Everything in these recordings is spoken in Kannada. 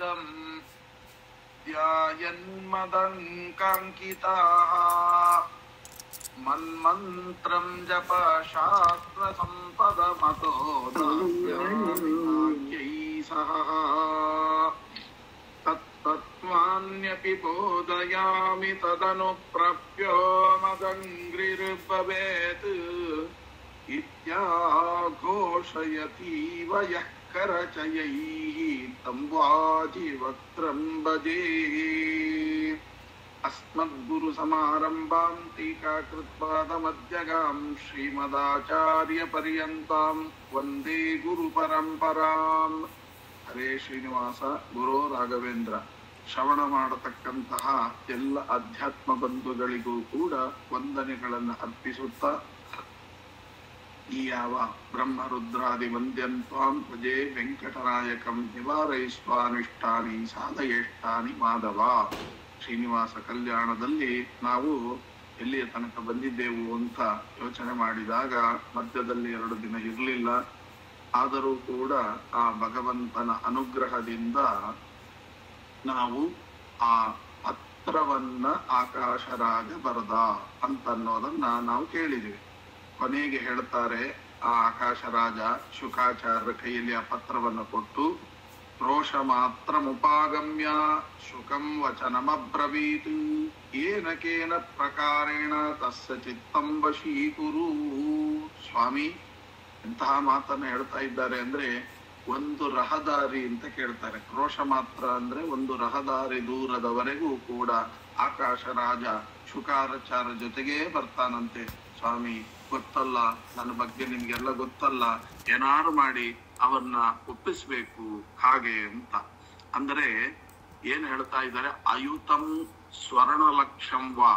ಪದಂ ಧ್ಯಾಯನ್ಮದಂಕಾಂಕಿತಾಃ ಮನ್ಮಂತ್ರಂ ಜಪ ಶಾಸ್ತ್ರ ಸಂಪದಮತೋ ದಾಸ್ಯಾಮಿ ಸಹ ತತ್ತತ್ವಾನ್ಯಪಿ ಬೋಧಯಾಮಿ ತದನು ಪ್ರಪ್ಯೋ ಮದಂಗ್ರಿರ್ಭವೇತ್ ಇತ್ಯಾಘೋಷಯತೀವ ಯಃ ಕರಚಯೈಃ तं ವಾಜಿವಕ್ತ್ರಂ ಭಜೇ. ಅಸ್ಮದ್ಗುರು ಸಮಾರಂಭಾಂ ಟೀಕಾಕೃತ್ಪಾದಮಧ್ಯಗಾಂ ಶ್ರೀಮದಾಚಾರ್ಯ ಪರ್ಯಂತಾಂ ವಂದೇ ಗುರು ಪರಂಪರಾಂ. ಹರೇ ಶ್ರೀನಿವಾಸ ಗುರು ರಾಘವೇಂದ್ರ. ಶ್ರವಣ ಮಾಡತಕ್ಕಂತಹ ಎಲ್ಲ ಅಧ್ಯಾತ್ಮ ಬಂಧುಗಳಿಗೂ ಕೂಡ ವಂದನೆಗಳನ್ನು ಅರ್ಪಿಸುತ್ತಾ, ಈ ಯಾವ ಬ್ರಹ್ಮರುದ್ರಾದಿ ವಂದ್ಯಂತ್ವಾಂ ಭಜೆ ವೆಂಕಟನಾಯಕಂ ನಿವಾರಯಿಸ್ವಾನಿಷ್ಟಾನಿ ಸಾಧಯೇಷ್ಟಾನಿ ಮಾಧವ. ಶ್ರೀನಿವಾಸ ಕಲ್ಯಾಣದಲ್ಲಿ ನಾವು ಎಲ್ಲಿಯ ತನಕ ಬಂದಿದ್ದೆವು ಅಂತ ಯೋಚನೆ ಮಾಡಿದಾಗ ಮಧ್ಯದಲ್ಲಿ 2 ದಿನ ಇರಲಿಲ್ಲ. ಆದರೂ ಕೂಡ ಆ ಭಗವಂತನ ಅನುಗ್ರಹದಿಂದ ನಾವು ಆ ಪತ್ರವನ್ನ ಆಕಾಶರಾಜ ಬರದ ಅಂತನ್ನೋದನ್ನ ನಾವು ಕೇಳಿದ್ವಿ. ಕೊನೆಗೆ ಹೇಳ್ತಾರೆ, ಆ ಆಕಾಶರಾಜ ಶುಕಾಚಾರ್ಯರ ಕೈಯಲ್ಲಿ ಆ ಪತ್ರವನ್ನು ಕೊಟ್ಟು ರೋಷ ಮಾತ್ರ ಮುಪಾಗಮ್ಯ ಶುಕಂ ವಚನಮಬ್ರವೀತ್ ಏನ ಕೇನ ಪ್ರಕಾರೇಣ ತಸ್ಯ ಚಿತ್ತಂ ವಶೀಕುರು. ಸ್ವಾಮಿ ಎಂತಹ ಮಾತನ್ನು ಹೇಳ್ತಾ ಇದ್ದಾರೆ ಅಂದ್ರೆ, ಒಂದು ರಹದಾರಿ ಅಂತ ಕೇಳ್ತಾರೆ. ರೋಷ ಮಾತ್ರ ಅಂದ್ರೆ ಒಂದು ರಹದಾರಿ ದೂರದವರೆಗೂ ಕೂಡ ಆಕಾಶರಾಜ ಶುಕಾಚಾರ್ಯ ಜೊತೆಗೇ ಬರ್ತಾನಂತೆ. ಸ್ವಾಮಿ ಗೊತ್ತಲ್ಲ, ನನ್ನ ಬಗ್ಗೆ ನಿಮ್ಗೆಲ್ಲ ಗೊತ್ತಲ್ಲ, ಏನಾರು ಮಾಡಿ ಅವನ್ನ ಒಪ್ಪಿಸ್ಬೇಕು ಹಾಗೆ ಅಂತ. ಅಂದ್ರೆ ಏನ್ ಹೇಳ್ತಾ ಇದ್ದಾರೆ, ಅಯುತಂ ಸ್ವರ್ಣಲಕ್ಷಂ ವಾ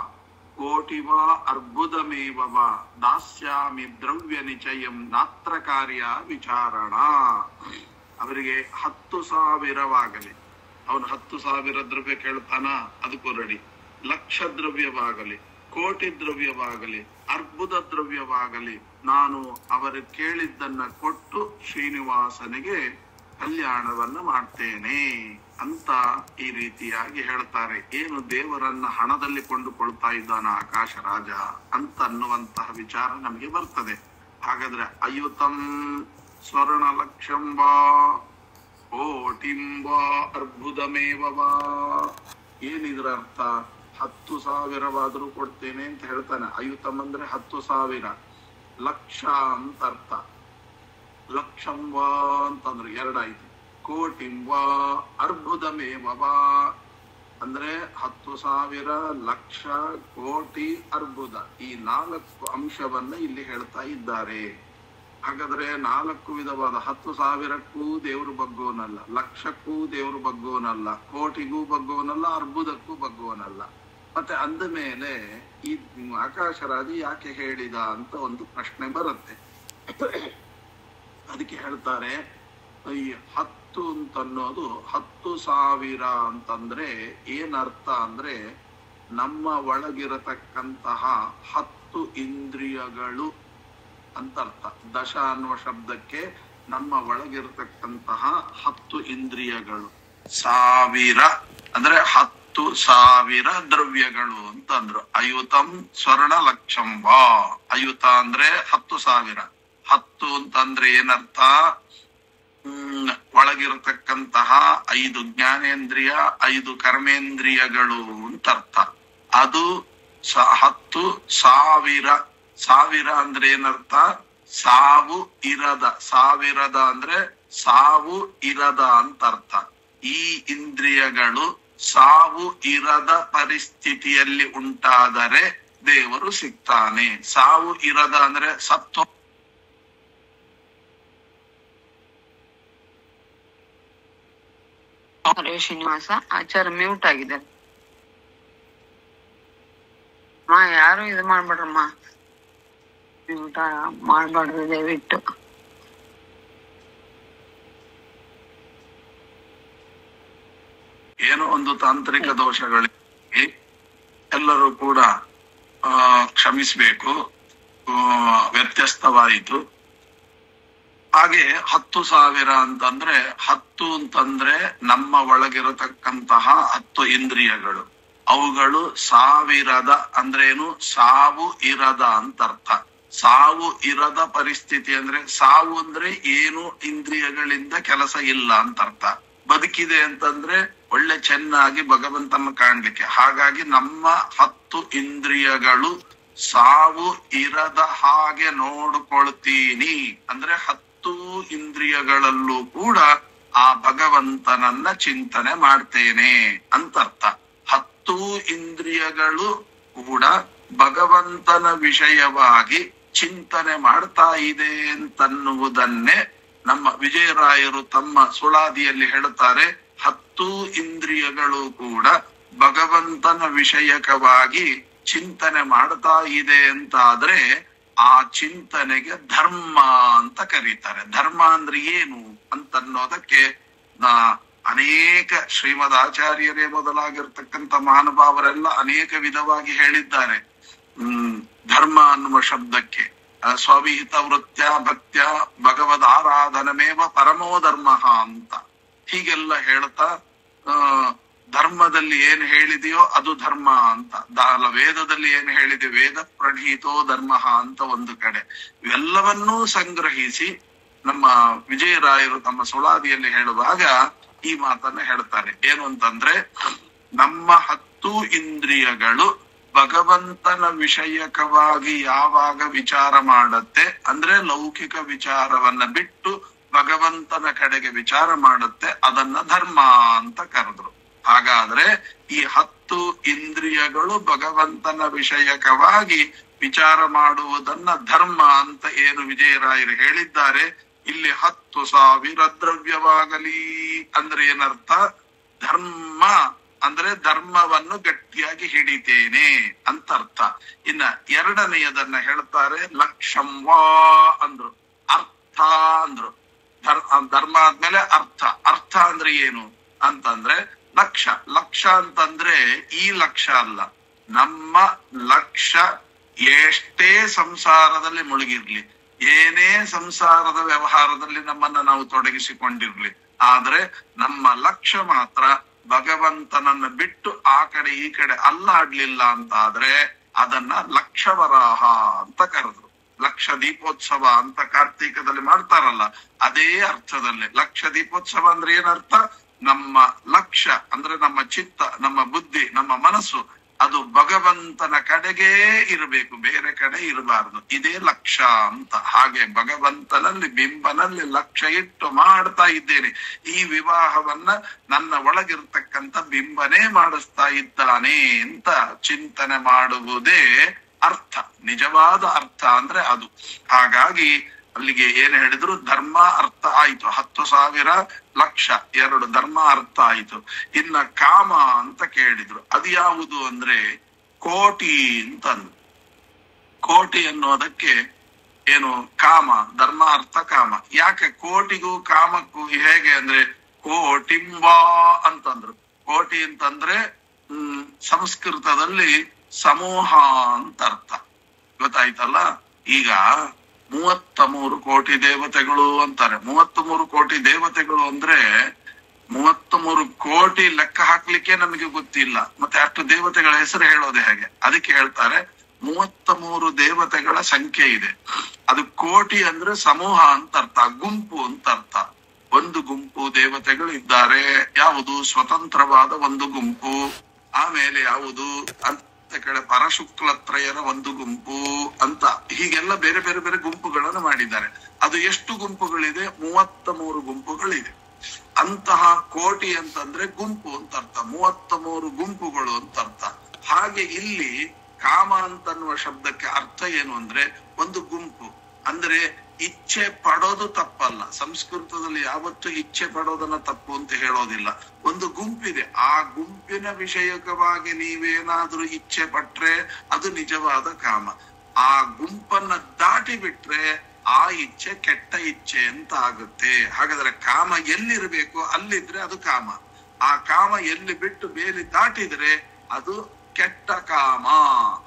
ಕೋಟಿ ವಾ ಅರ್ಬುದಮೇವ ವಾ ದಾಸ್ಯಾಮಿ ದ್ರವ್ಯ ನಿಚಯಂ ನಾತ್ರ ಕಾರ್ಯ ವಿಚಾರಣ. ಅವರಿಗೆ 10,000ವಾಗಲಿ, ಅವನು 10,000 ದ್ರವ್ಯ ಕೇಳ್ತಾನ, ಅದಕ್ಕೂ ರೆಡಿ. ಲಕ್ಷ ದ್ರವ್ಯವಾಗಲಿ, ಕೋಟಿ ದ್ರವ್ಯವಾಗಲಿ, ಅರ್ಬುದ ದ್ರವ್ಯವಾಗಲಿ, ನಾನು ಅವರು ಕೇಳಿದ್ದನ್ನ ಕೊಟ್ಟು ಶ್ರೀನಿವಾಸನಿಗೆ ಕಲ್ಯಾಣವನ್ನ ಮಾಡ್ತೇನೆ ಅಂತ ಈ ರೀತಿಯಾಗಿ ಹೇಳ್ತಾರೆ. ಏನು ದೇವರನ್ನ ಹಣದಲ್ಲಿ ಕೊಂಡುಕೊಳ್ತಾ ಇದ್ದಾನ ಆಕಾಶರಾಜ ಅಂತ ಅನ್ನುವಂತಹ ವಿಚಾರ ನಮಗೆ ಬರ್ತದೆ. ಹಾಗಾದ್ರೆ ಅಯುತಂ ಸ್ವರ್ಣ ಲಕ್ಷಂ ವಾ ಕೋಟಿಂ ವಾ ಅರ್ಬುದಮೇವ ವಾ, ಏನಿದ್ರ ಅರ್ಥ? 10,000ವಾದರೂ ಕೊಡ್ತೇನೆ ಅಂತ ಹೇಳ್ತಾನೆ. ಅಯುತಂ ಅಂದ್ರೆ 10,000, ಲಕ್ಷ ಅಂತ ಅರ್ಥ. ಲಕ್ಷಂ ವಾ ಅಂತಂದ್ರೆ 2 ಆಯ್ತು. ಕೋಟಿಂ ವಾ ಅರ್ಬುದಮೇವ ವಾ ಅಂದ್ರೆ 10,000, ಲಕ್ಷ, ಕೋಟಿ, ಅರ್ಬುದ, ಈ 4 ಅಂಶವನ್ನ ಇಲ್ಲಿ ಹೇಳ್ತಾ ಇದ್ದಾರೆ. ಹಾಗಾದ್ರೆ 4 ವಿಧವಾದ 10,000ಕ್ಕೂ ದೇವರು ಬಗ್ಗೋನಲ್ಲ, ಲಕ್ಷಕ್ಕೂ ದೇವರು ಬಗ್ಗೋನಲ್ಲ, ಕೋಟಿಗೂ ಬಗ್ಗೋನಲ್ಲ, ಅರ್ಬುದಕ್ಕೂ ಬಗ್ಗೋನಲ್ಲ. ಮತ್ತೆ ಅಂದ ಮೇಲೆ ಈ ಆಕಾಶರಾಜ ಯಾಕೆ ಹೇಳಿದ ಅಂತ ಒಂದು ಪ್ರಶ್ನೆ ಬರುತ್ತೆ. ಅದಕ್ಕೆ ಹೇಳ್ತಾರೆ, ಈ 10 ಅಂತನ್ನೋದು 10,000 ಅಂತಂದ್ರೆ ಏನರ್ಥ ಅಂದ್ರೆ, ನಮ್ಮ ಒಳಗಿರತಕ್ಕಂತಹ 10 ಇಂದ್ರಿಯಗಳು ಅಂತ ಅರ್ಥ. ದಶ ಅನ್ನುವ ಶಬ್ದಕ್ಕೆ ನಮ್ಮ ಒಳಗಿರತಕ್ಕಂತಹ 10 ಇಂದ್ರಿಯಗಳು. 1000 ಅಂದ್ರೆ 10,000 ದ್ರವ್ಯಗಳು ಅಂತಂದ್ರು. ಅಯುತಂ ಸ್ವರ್ಣ ಲಕ್ಷಂ ವಾ, ಅಯುತ ಅಂದ್ರೆ 10,000. 10 ಅಂತಂದ್ರೆ ಏನರ್ಥ? ಒಳಗಿರತಕ್ಕಂತಹ 5 ಜ್ಞಾನೇಂದ್ರಿಯ, 5 ಕರ್ಮೇಂದ್ರಿಯಗಳು ಅಂತ ಅರ್ಥ. ಅದು 10,000. 1000 ಅಂದ್ರೆ ಏನರ್ಥ? ಸಾವು ಇರದ. 1000 ಅಂದ್ರೆ ಸಾವು ಇರದ ಅಂತ ಅರ್ಥ. ಈ ಇಂದ್ರಿಯಗಳು ಸಾವು ಇರದ ಪರಿಸ್ಥಿತಿಯಲ್ಲಿ ಉಂಟಾದರೆ ದೇವರು ಸಿಗ್ತಾನೆ. ಸಾವು ಇರದ ಅಂದ್ರೆ ಸತ್ತು. ಶ್ರೀನಿವಾಸ ಆಚಾರ್ಯ ಮ್ಯೂಟ್ ಆಗಿದೆ. ಯಾರು ಇದು ಮಾಡ್ಬೇಡ್ರಮ್ಮ, ಮ್ಯೂಟ ಮಾಡ್ಬಾರ್ದು ದಯವಿಟ್ಟು. ಏನೋ ಒಂದು ತಾಂತ್ರಿಕ ದೋಷಗಳಿಗೆ ಎಲ್ಲರೂ ಕೂಡ ಕ್ಷಮಿಸಬೇಕು. ವ್ಯತ್ಯಸ್ತವಾಯಿತು. ಹಾಗೆ 10,000 ಅಂತಂದ್ರೆ 10 ಅಂತಂದ್ರೆ ನಮ್ಮ ಒಳಗಿರತಕ್ಕಂತಹ 10 ಇಂದ್ರಿಯಗಳು. ಅವುಗಳು ಸಾವಿರದ ಅಂದ್ರೇನು, ಸಾವು ಇರದ ಅಂತ ಅರ್ಥ. ಸಾವು ಇರದ ಪರಿಸ್ಥಿತಿ ಅಂದ್ರೆ, ಸಾವು ಅಂದ್ರೆ ಏನು ಇಂದ್ರಿಯಗಳಿಂದ ಕೆಲಸ ಇಲ್ಲ ಅಂತ ಅರ್ಥ. ಬದುಕಿದೆ ಅಂತಂದ್ರೆ ಒಳ್ಳೆ ಚೆನ್ನಾಗಿ ಭಗವಂತನ ಕಾಣ್ಲಿಕ್ಕೆ. ಹಾಗಾಗಿ ನಮ್ಮ 10 ಇಂದ್ರಿಯಗಳು ಸಾವು ಇರದ ಹಾಗೆ ನೋಡ್ಕೊಳ್ತೀನಿ ಅಂದ್ರೆ 10 ಇಂದ್ರಿಯಗಳಲ್ಲೂ ಕೂಡ ಆ ಭಗವಂತನನ್ನ ಚಿಂತನೆ ಮಾಡ್ತೇನೆ ಅಂತ ಅರ್ಥ. 10 ಇಂದ್ರಿಯಗಳು ಕೂಡ ಭಗವಂತನ ವಿಷಯವಾಗಿ ಚಿಂತನೆ ಮಾಡ್ತಾ ಇದೆ ಅಂತನ್ನುವುದನ್ನೇ ನಮ್ಮ ವಿಜಯರಾಯರು ತಮ್ಮ ಸುಳಾದಿಯಲ್ಲಿ ಹೇಳುತ್ತಾರೆ. 10 ಇಂದ್ರಿಯಗಳು ಕೂಡ ಭಗವಂತನ ವಿಷಯಕವಾಗಿ ಚಿಂತನೆ ಮಾಡ್ತಾ ಇದೆ ಅಂತಾದ್ರೆ ಆ ಚಿಂತನೆಗೆ ಧರ್ಮ ಅಂತ ಕರೀತಾರೆ. ಧರ್ಮ ಅಂದ್ರೆ ಏನು ಅಂತನ್ನೋದಕ್ಕೆ ಅನೇಕ ಶ್ರೀಮದ್ ಆಚಾರ್ಯರೇ ಮೊದಲಾಗಿರ್ತಕ್ಕಂಥ ಮಹಾನುಭಾವರೆಲ್ಲ ಅನೇಕ ವಿಧವಾಗಿ ಹೇಳಿದ್ದಾರೆ. ಧರ್ಮ ಅನ್ನುವ ಶಬ್ದಕ್ಕೆ ಸ್ವವಿಹಿತ ವೃತ್ಯ ಭಕ್ತ್ಯ ಭಗವದ್ ಆರಾಧನಮೇವ ಪರಮೋ ಧರ್ಮ ಅಂತ ಹೀಗೆಲ್ಲ ಹೇಳ್ತಾ ಧರ್ಮದಲ್ಲಿ ಏನ್ ಹೇಳಿದೆಯೋ ಅದು ಧರ್ಮ ಅಂತ, ವೇದದಲ್ಲಿ ಏನ್ ಹೇಳಿದೆ ವೇದ ಪ್ರಣೀತೋ ಧರ್ಮ ಅಂತ ಒಂದು ಕಡೆ. ಇವೆಲ್ಲವನ್ನೂ ಸಂಗ್ರಹಿಸಿ ನಮ್ಮ ವಿಜಯರಾಯರು ತಮ್ಮ ಸುಳಾದಿಯಲ್ಲಿ ಹೇಳುವಾಗ ಈ ಮಾತನ್ನ ಹೇಳ್ತಾರೆ. ಏನು ಅಂತಂದ್ರೆ, ನಮ್ಮ 10 ಇಂದ್ರಿಯಗಳು ಭಗವಂತನ ವಿಷಯಕವಾಗಿ ಯಾವಾಗ ವಿಚಾರ ಮಾಡತ್ತೆ ಅಂದ್ರೆ ಲೌಕಿಕ ವಿಚಾರವನ್ನ ಬಿಟ್ಟು ಭಗವಂತನ ಕಡೆಗೆ ವಿಚಾರ ಮಾಡುತ್ತೆ, ಅದನ್ನ ಧರ್ಮ ಅಂತ ಕರೆದ್ರು. ಹಾಗಾದ್ರೆ ಈ 10 ಇಂದ್ರಿಯಗಳು ಭಗವಂತನ ವಿಷಯಕವಾಗಿ ವಿಚಾರ ಮಾಡುವುದನ್ನ ಧರ್ಮ ಅಂತ ಏನು ವಿಜಯರಾಯರು ಹೇಳಿದ್ದಾರೆ. ಇಲ್ಲಿ 10,000 ದ್ರವ್ಯವಾಗಲಿ ಅಂದ್ರೆ ಏನರ್ಥ? ಧರ್ಮ ಅಂದ್ರೆ ಧರ್ಮವನ್ನು ಗಟ್ಟಿಯಾಗಿ ಹಿಡಿತೇನೆ ಅಂತ ಅರ್ಥ. ಇನ್ನ ಎರಡನೆಯದನ್ನ ಹೇಳ್ತಾರೆ ಲಕ್ಷಂವಾ ಅಂದ್ರು, ಅರ್ಥ ಅಂದ್ರು. ಧರ್ಮ ಆದ್ಮೇಲೆ ಅರ್ಥ. ಅರ್ಥ ಅಂದ್ರೆ ಏನು ಅಂತಂದ್ರೆ ಲಕ್ಷ. ಲಕ್ಷ ಅಂತಂದ್ರೆ ಈ ಲಕ್ಷ ಅಲ್ಲ, ನಮ್ಮ ಲಕ್ಷ ಎಷ್ಟೇ ಸಂಸಾರದಲ್ಲಿ ಮುಳುಗಿರ್ಲಿ, ಏನೇ ಸಂಸಾರದ ವ್ಯವಹಾರದಲ್ಲಿ ನಮ್ಮನ್ನ ನಾವು ತೊಡಗಿಸಿಕೊಂಡಿರ್ಲಿ, ಆದ್ರೆ ನಮ್ಮ ಲಕ್ಷ್ಯ ಮಾತ್ರ ಭಗವಂತನನ್ನ ಬಿಟ್ಟು ಆ ಕಡೆ ಈ ಕಡೆ ಅಲ್ಲಾಡ್ಲಿಲ್ಲ ಅಂತ ಆದ್ರೆ ಅದನ್ನ ಲಕ್ಷವರಾಹ ಅಂತ ಕರೆದ್ರು. ಲಕ್ಷ ದೀಪೋತ್ಸವ ಅಂತ ಕಾರ್ತೀಕದಲ್ಲಿ ಮಾಡ್ತಾರಲ್ಲ, ಅದೇ ಅರ್ಥದಲ್ಲಿ ಲಕ್ಷ ದೀಪೋತ್ಸವ ಅಂದ್ರೆ ಏನರ್ಥ? ನಮ್ಮ ಲಕ್ಷ್ಯ ಅಂದ್ರೆ ನಮ್ಮ ಚಿತ್ತ, ನಮ್ಮ ಬುದ್ಧಿ, ನಮ್ಮ ಮನಸ್ಸು ಅದು ಭಗವಂತನ ಕಡೆಗೇ ಇರಬೇಕು, ಬೇರೆ ಕಡೆ ಇರಬಾರದು. ಇದೇ ಲಕ್ಷ್ಯ ಅಂತ. ಹಾಗೆ ಭಗವಂತನಲ್ಲಿ ಬಿಂಬನಲ್ಲಿ ಲಕ್ಷ್ಯ ಇಟ್ಟು ಮಾಡ್ತಾ ಇದ್ದೇನೆ. ಈ ವಿವಾಹವನ್ನ ನನ್ನ ಒಳಗಿರ್ತಕ್ಕಂಥ ಬಿಂಬನೇ ಮಾಡಿಸ್ತಾ ಇದ್ದಾನೆ ಅಂತ ಚಿಂತನೆ ಮಾಡುವುದೇ ಅರ್ಥ. ನಿಜವಾದ ಅರ್ಥ ಅಂದ್ರೆ ಅದು. ಹಾಗಾಗಿ ಅಲ್ಲಿಗೆ ಏನ್ ಹೇಳಿದ್ರು, ಧರ್ಮ ಅರ್ಥ ಆಯ್ತು. 10,000 ಲಕ್ಷ 2 ಧರ್ಮ ಅರ್ಥ ಆಯ್ತು. ಇನ್ನ ಕಾಮ ಅಂತ ಕೇಳಿದ್ರು. ಅದು ಯಾವುದು ಅಂದ್ರೆ ಕೋಟಿ ಅಂತಂದು. ಕೋಟಿ ಅನ್ನೋದಕ್ಕೆ ಏನು ಕಾಮ, ಧರ್ಮ ಅರ್ಥ ಕಾಮ. ಯಾಕೆ ಕೋಟಿಗೂ ಕಾಮಕ್ಕೂ ಹೇಗೆ ಅಂದ್ರೆ ಕೋಟಿಂಬಾ ಅಂತಂದ್ರು. ಕೋಟಿ ಅಂತಂದ್ರೆ ಸಂಸ್ಕೃತದಲ್ಲಿ ಸಮೂಹ ಅಂತ ಅರ್ಥ. ಗೊತ್ತಾಯ್ತಲ್ಲ? ಈಗ 33 ಕೋಟಿ ದೇವತೆಗಳು ಅಂತಾರೆ. 33 ಕೋಟಿ ದೇವತೆಗಳು ಅಂದ್ರೆ 33 ಕೋಟಿ ಲೆಕ್ಕ ಹಾಕ್ಲಿಕ್ಕೆ ನಮಗೆ ಗೊತ್ತಿಲ್ಲ, ಮತ್ತೆ ಅಷ್ಟು ದೇವತೆಗಳ ಹೆಸರು ಹೇಳೋದು ಹೇಗೆ? ಅದಕ್ಕೆ ಹೇಳ್ತಾರೆ 33 ದೇವತೆಗಳ ಸಂಖ್ಯೆ ಇದೆ. ಅದು ಕೋಟಿ ಅಂದ್ರೆ ಸಮೂಹ ಅಂತ ಅರ್ಥ, ಗುಂಪು ಅಂತ ಅರ್ಥ. ಒಂದು ಗುಂಪು ದೇವತೆಗಳು ಇದ್ದಾರೆ. ಯಾವುದು? ಸ್ವತಂತ್ರವಾದ ಒಂದು ಗುಂಪು. ಆಮೇಲೆ ಯಾವುದು ಅಂತ ಕಡೆ ಪರಶುಕ್ಲತ್ರಯರ ಒಂದು ಗುಂಪು ಅಂತ, ಹೀಗೆಲ್ಲ ಬೇರೆ ಬೇರೆ ಬೇರೆ ಗುಂಪುಗಳನ್ನು ಮಾಡಿದ್ದಾರೆ. ಅದು ಎಷ್ಟು ಗುಂಪುಗಳಿದೆ? 33 ಗುಂಪುಗಳಿದೆ. ಅಂತಹ ಕೋಟಿ ಅಂತಂದ್ರೆ ಗುಂಪು ಅಂತ ಅರ್ಥ, 33 ಗುಂಪುಗಳು ಅಂತ ಅರ್ಥ. ಹಾಗೆ ಇಲ್ಲಿ ಕಾಮ ಅಂತನ್ನುವ ಶಬ್ದಕ್ಕೆ ಅರ್ಥ ಏನು ಅಂದ್ರೆ ಒಂದು ಗುಂಪು. ಅಂದ್ರೆ ಇಚ್ಛೆ ಪಡೋದು ತಪ್ಪಲ್ಲ. ಸಂಸ್ಕೃತದಲ್ಲಿ ಯಾವತ್ತೂ ಇಚ್ಛೆ ಪಡೋದನ್ನ ತಪ್ಪು ಅಂತ ಹೇಳೋದಿಲ್ಲ. ಒಂದು ಗುಂಪಿದೆ, ಆ ಗುಂಪಿನ ವಿಷಯಕವಾಗಿ ನೀವೇನಾದ್ರೂ ಇಚ್ಛೆ ಪಟ್ರೆ ಅದು ನಿಜವಾದ ಕಾಮ. ಆ ಗುಂಪನ್ನ ದಾಟಿ ಬಿಟ್ರೆ ಆ ಇಚ್ಛೆ ಕೆಟ್ಟ ಇಚ್ಛೆ ಅಂತ ಆಗುತ್ತೆ. ಹಾಗಾದ್ರೆ ಕಾಮ ಎಲ್ಲಿರ್ಬೇಕು ಅಲ್ಲಿದ್ರೆ ಅದು ಕಾಮ. ಆ ಕಾಮ ಎಲ್ಲಿ ಬಿಟ್ಟು ಬೇರೆ ದಾಟಿದ್ರೆ ಅದು ಕೆಟ್ಟ ಕಾಮ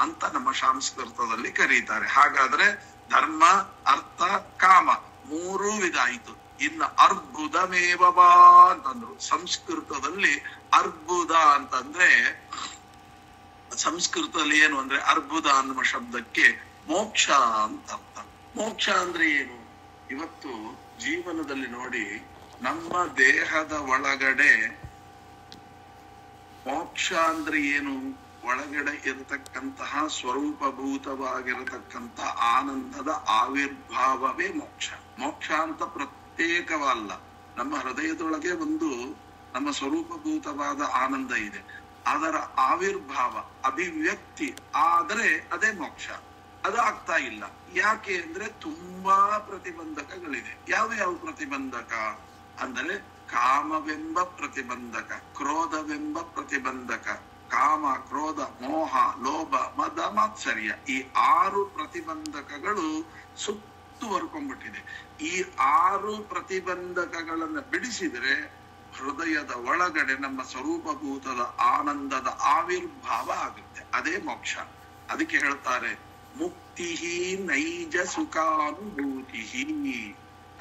ಅಂತ ನಮ್ಮ ಸಂಸ್ಕೃತದಲ್ಲಿ ಕರೀತಾರೆ. ಹಾಗಾದ್ರೆ ಧರ್ಮ ಅರ್ಥ ಕಾಮ ಮೂರೂ ವಿಧ ಆಯ್ತು. ಇನ್ನು ಅರ್ಬುದಮೇವವಾ ಅಂತಂದ್ರು. ಸಂಸ್ಕೃತದಲ್ಲಿ ಅರ್ಬುದ ಅಂತಂದ್ರೆ, ಸಂಸ್ಕೃತದಲ್ಲಿ ಏನು ಅಂದ್ರೆ ಅರ್ಬುದ ಅನ್ನುವ ಶಬ್ದಕ್ಕೆ ಮೋಕ್ಷ ಅಂತ ಅರ್ಥ. ಮೋಕ್ಷ ಅಂದ್ರೆ ಏನು? ಇವತ್ತು ಜೀವನದಲ್ಲಿ ನೋಡಿ, ನಮ್ಮ ದೇಹದ ಒಳಗಡೆ ಮೋಕ್ಷ ಅಂದ್ರೆ ಏನು? ಒಳಗಡೆ ಇರತಕ್ಕಂತಹ ಸ್ವರೂಪಭೂತವಾಗಿರತಕ್ಕಂತ ಆನಂದದ ಆವಿರ್ಭಾವವೇ ಮೋಕ್ಷ. ಮೋಕ್ಷ ಅಂತ ಪ್ರತ್ಯೇಕವಲ್ಲ. ನಮ್ಮ ಹೃದಯದೊಳಗೆ ಒಂದು ನಮ್ಮ ಸ್ವರೂಪಭೂತವಾದ ಆನಂದ ಇದೆ. ಅದರ ಆವಿರ್ಭಾವ, ಅಭಿವ್ಯಕ್ತಿ ಆದ್ರೆ ಅದೇ ಮೋಕ್ಷ. ಅದು ಆಗ್ತಾ ಇಲ್ಲ. ಯಾಕೆ ಅಂದ್ರೆ ತುಂಬಾ ಪ್ರತಿಬಂಧಕಗಳಿದೆ. ಯಾವ ಪ್ರತಿಬಂಧಕ ಅಂದರೆ ಕಾಮವೆಂಬ ಪ್ರತಿಬಂಧಕ, ಕ್ರೋಧವೆಂಬ ಪ್ರತಿಬಂಧಕ. ಕಾಮ, ಕ್ರೋಧ, ಮೋಹ, ಲೋಭ, ಮದ, ಮಾತ್ಸರ್ಯ, ಈ 6 ಪ್ರತಿಬಂಧಕಗಳು ಸುತ್ತುವರ್ಕೊಂಡ್ಬಿಟ್ಟಿದೆ. ಈ 6 ಪ್ರತಿಬಂಧಕಗಳನ್ನ ಬಿಡಿಸಿದರೆ ಹೃದಯದ ಒಳಗಡೆ ನಮ್ಮ ಸ್ವರೂಪಭೂತದ ಆನಂದದ ಆವಿರ್ಭಾವ ಆಗುತ್ತೆ. ಅದೇ ಮೋಕ್ಷ. ಅದಕ್ಕೆ ಹೇಳ್ತಾರೆ ಮುಕ್ತಿ ನೈಜ ಸುಖಾನುಭೂತಿ.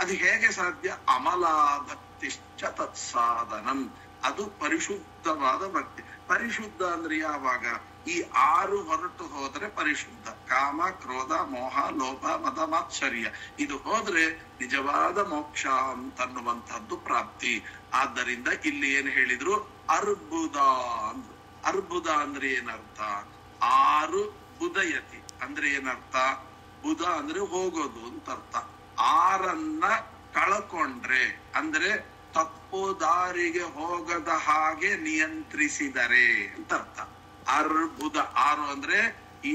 ಅದು ಹೇಗೆ ಸಾಧ್ಯ? ಅಮಲಾ ಭಕ್ತಿಶ್ಚ ತತ್ಸಾಧನಂ. ಅದು ಪರಿಶುದ್ಧವಾದ ಭಕ್ತಿ. ಪರಿಶುದ್ಧ ಅಂದ್ರೆ ಯಾವಾಗ? ಈ 6 ಹೊರಟು ಹೋದ್ರೆ ಪರಿಶುದ್ಧ. ಕಾಮ, ಕ್ರೋಧ, ಮೋಹ, ಲೋಭ, ಮದ, ಮಾತ್ಸರ್ಯ ಇದು ಹೋದ್ರೆ ನಿಜವಾದ ಮೋಕ್ಷ ಅಂತನ್ನುವಂತಹದ್ದು ಪ್ರಾಪ್ತಿ. ಆದ್ದರಿಂದ ಇಲ್ಲಿ ಏನ್ ಹೇಳಿದ್ರು? ಅರ್ಬುದ ಅಂದ್ರು. ಅರ್ಬುದ ಅಂದ್ರೆ ಏನರ್ಥ? 6 ಬುಧಯತಿ ಅಂದ್ರೆ ಏನರ್ಥ? ಬುಧ ಅಂದ್ರೆ ಹೋಗೋದು ಅಂತ ಅರ್ಥ. 6 ಕಳ್ಕೊಂಡ್ರೆ ಅಂದ್ರೆ ತಪ್ಪು ದಾರಿಗೆ ಹೋಗದ ಹಾಗೆ ನಿಯಂತ್ರಿಸಿದರೆ ಅಂತ ಅರ್ಥ. ಅರ್ಬುದ 6 ಅಂದ್ರೆ ಈ